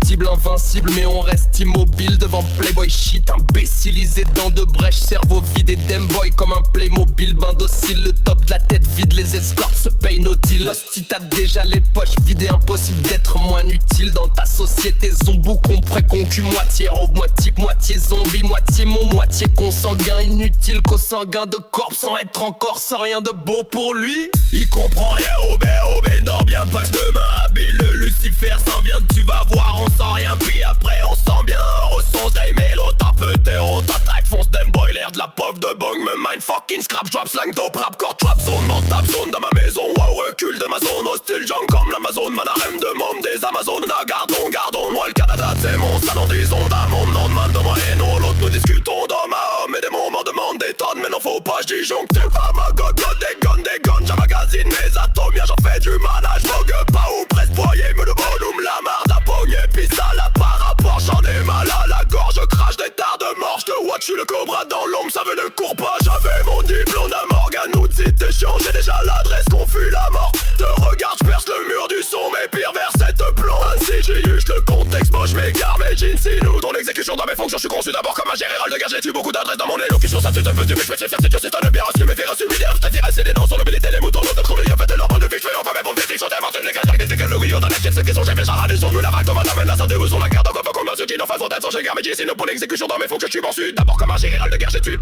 indestructible, invincible, mais on reste immobile devant Playboy shit. Imbécilisé dans de brèches, cerveau vide et Boy comme un Playmobil, bain docile, le top de la tête vide, les escortes se payent nos deals. Hostie, t'as déjà les poches vides, impossible d'être moins utile dans ta société. Zombou, concu, moitié robe, moitié zombie, moitié mon, moitié consanguin, inutile consanguin de corps sans être encore, sans rien de beau pour lui. Il comprend rien, obé, non bien pas que demain habile. Le Lucifer s'en vient, tu vas voir, on sent rien, puis après on sent bien. Au son des mélos, t'as pété, on t'attaque, fonce dem boy, l'air de la pop de bong, me mind fucking scrap, drop, slang, dope, rap, core, trap, zone, non, tap, zone dans ma maison, wow, recule de ma zone, hostile, junk comme l'Amazon, manarem de monde des Amazones, gardons, moi le Canada, c'est mon salon des ondes, à mon nom de man de moi et non, l'autre nous discutons d'homme à homme, et des moments demandent des tonnes, mais non faut pas, j'disjoncte, pas ma god, des guns, j'emmagasine mes atomes, y'a j'en fais du manage, vogue pas ou presque voyez, me le volume, la marde à pogne, puis ça là par rapport, j'en ai mal à la gorge, je crache des tards de mort, j'te watch, j'suis le cobra dans l'ombre, ça veut ne court pas, j'avais mon diplôme à Morgan, outil t'es chiant, j'ai déjà l'adresse, qu'on fuit la mort, te regarde, j'perce le mur du son, mes pires vers cette plomb, ainsi j'ai eu le contexte, moi j'm'égare, mais j'insinue ton exécution dans mes fonctions, j'suis conçu d'abord comme un général de guerre, j'ai eu beaucoup d'adresses dans mon élocution, ça c'est un peu du mais j'fais fier, c'est Dieu, c'est un bien reçu, mes virus humiliaires, j't'intéresse, des noms sur l'humilité, les moutons, l'autre trouvé, y'a fait de leur bande de fiches, j'fais enfin mes bonnes fiches, j'invente les caractéristiques, le guillot dans les pièces, qui sont j'ai fait charade, ils sont venus la vague, comme un amène la santé, où sont la garde, encore comme un ceux qui n'en façon d'être, sans j'ai garde, mais j'essaie pour l'exécution dans mes fonctions, j'suis mensu, d'abord comme un général de guerre, j'ai tué.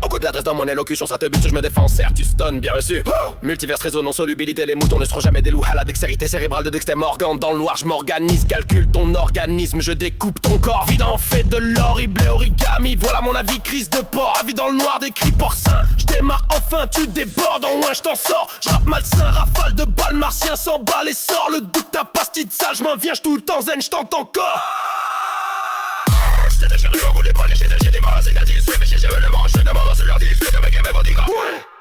Beaucoup d'adresses dans mon élocution, ça te bute, je me défends, certes, tu stun, bien reçu. Multiverse, réseau, non solubilité, les moutons ne seront jamais des loups, à la dextérité cérébrale de Dexter Morgan, dans le noir, j'm'organise, calcule ton organisme, je découpe ton corps, vide en fait de l'horrible origami, voilà mon avis, crise de porc, avis dans le noir des cris porcins, j'démarre enfin, tu débordes, en loin j't'en sors, j'rappe malsain, rafale de balles, martien s'emballe et sort, le doute ta pastille sale, j'm'en viens, j'tous le temps zen, j't'entends encore. J'étais chéri, on voulait pas lécher, j'ai des mains, c'est négatif, mais j'ai le manche, je demande à ce leur dire, je mec mes bodyguards.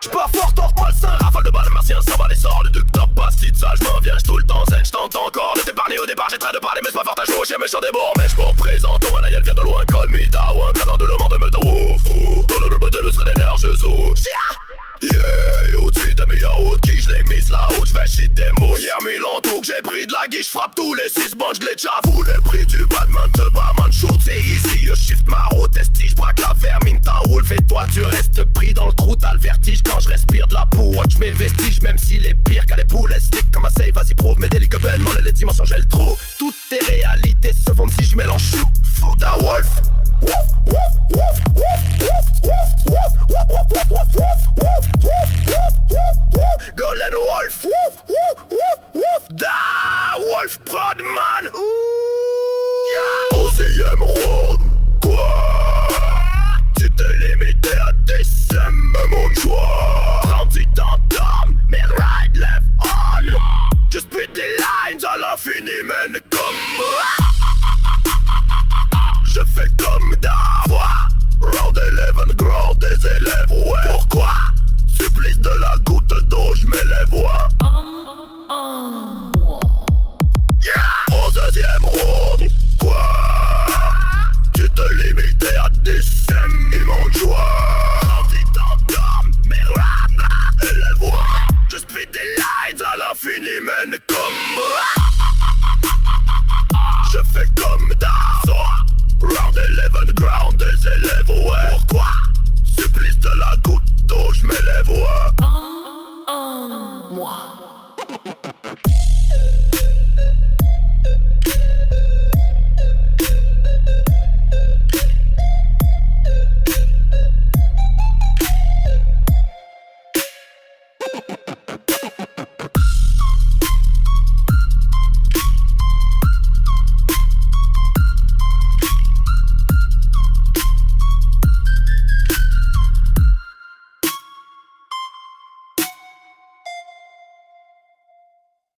J'pars fort, torque malsain, rafale de balles, martien s'emballe et sort, le doute ta pastille sale, j'm'en viens, j'tous le temps zen, j't'entends encore. Ne t'ai parlé au départ, j'ai train de parler, mais c'est pas fort à jouer, j'ai méchant des bords, mais j'me représente, elle vient de loin, call me down, cadran de l'homme de me ouf, dans le bottle, le serait d'énergie, yeah, au-dessus de mes yaourts, qui j'l'ai mise là-haut, j'vais shit des mots. Hier 1000 ans tout que j'ai pris de la guiche, j'frappe tous les 6 bandes, j'l'ai déjà vu. Le prix du Batman, te Batman shoot, c'est ici, je shift ma route, estige, braque la vermine, t'enroule, fais-toi, tu restes pris dans le trou, t'as le vertige quand je respire de la peau, watch mes vestiges, même s'il est pire qu'à les poules, stick comme un save, vas-y prouve, mes délices bellement, les dimensions j'ai le trou. Toutes tes réalités se fondent si je mélange chou, fout d'un wolf. Golden Wolf, da Wolf Prodman, onzième round, quoi? Tu t'es limité à des sèmes, mon choix. 38 ans d'âme, mais ride left on. Je spit des lines à l'infini, mais comme je fais comme d'avoir round 11, grand des élèves, ouais. Pourquoi? Supplice de la goutte d'eau, j'm'élève, ouais. Yeah, au deuxième round, quoi? Tu te limitais à des sèmes, mon joie. 38 ans d'âme, mais élève, ouais. Je spit des lines à l'infini, mais comme je fais comme d'avoir round 11, ground des élèves, ouais. Pourquoi? Supplice de la goutte d'eau, j'm'élève, ouais. Moi.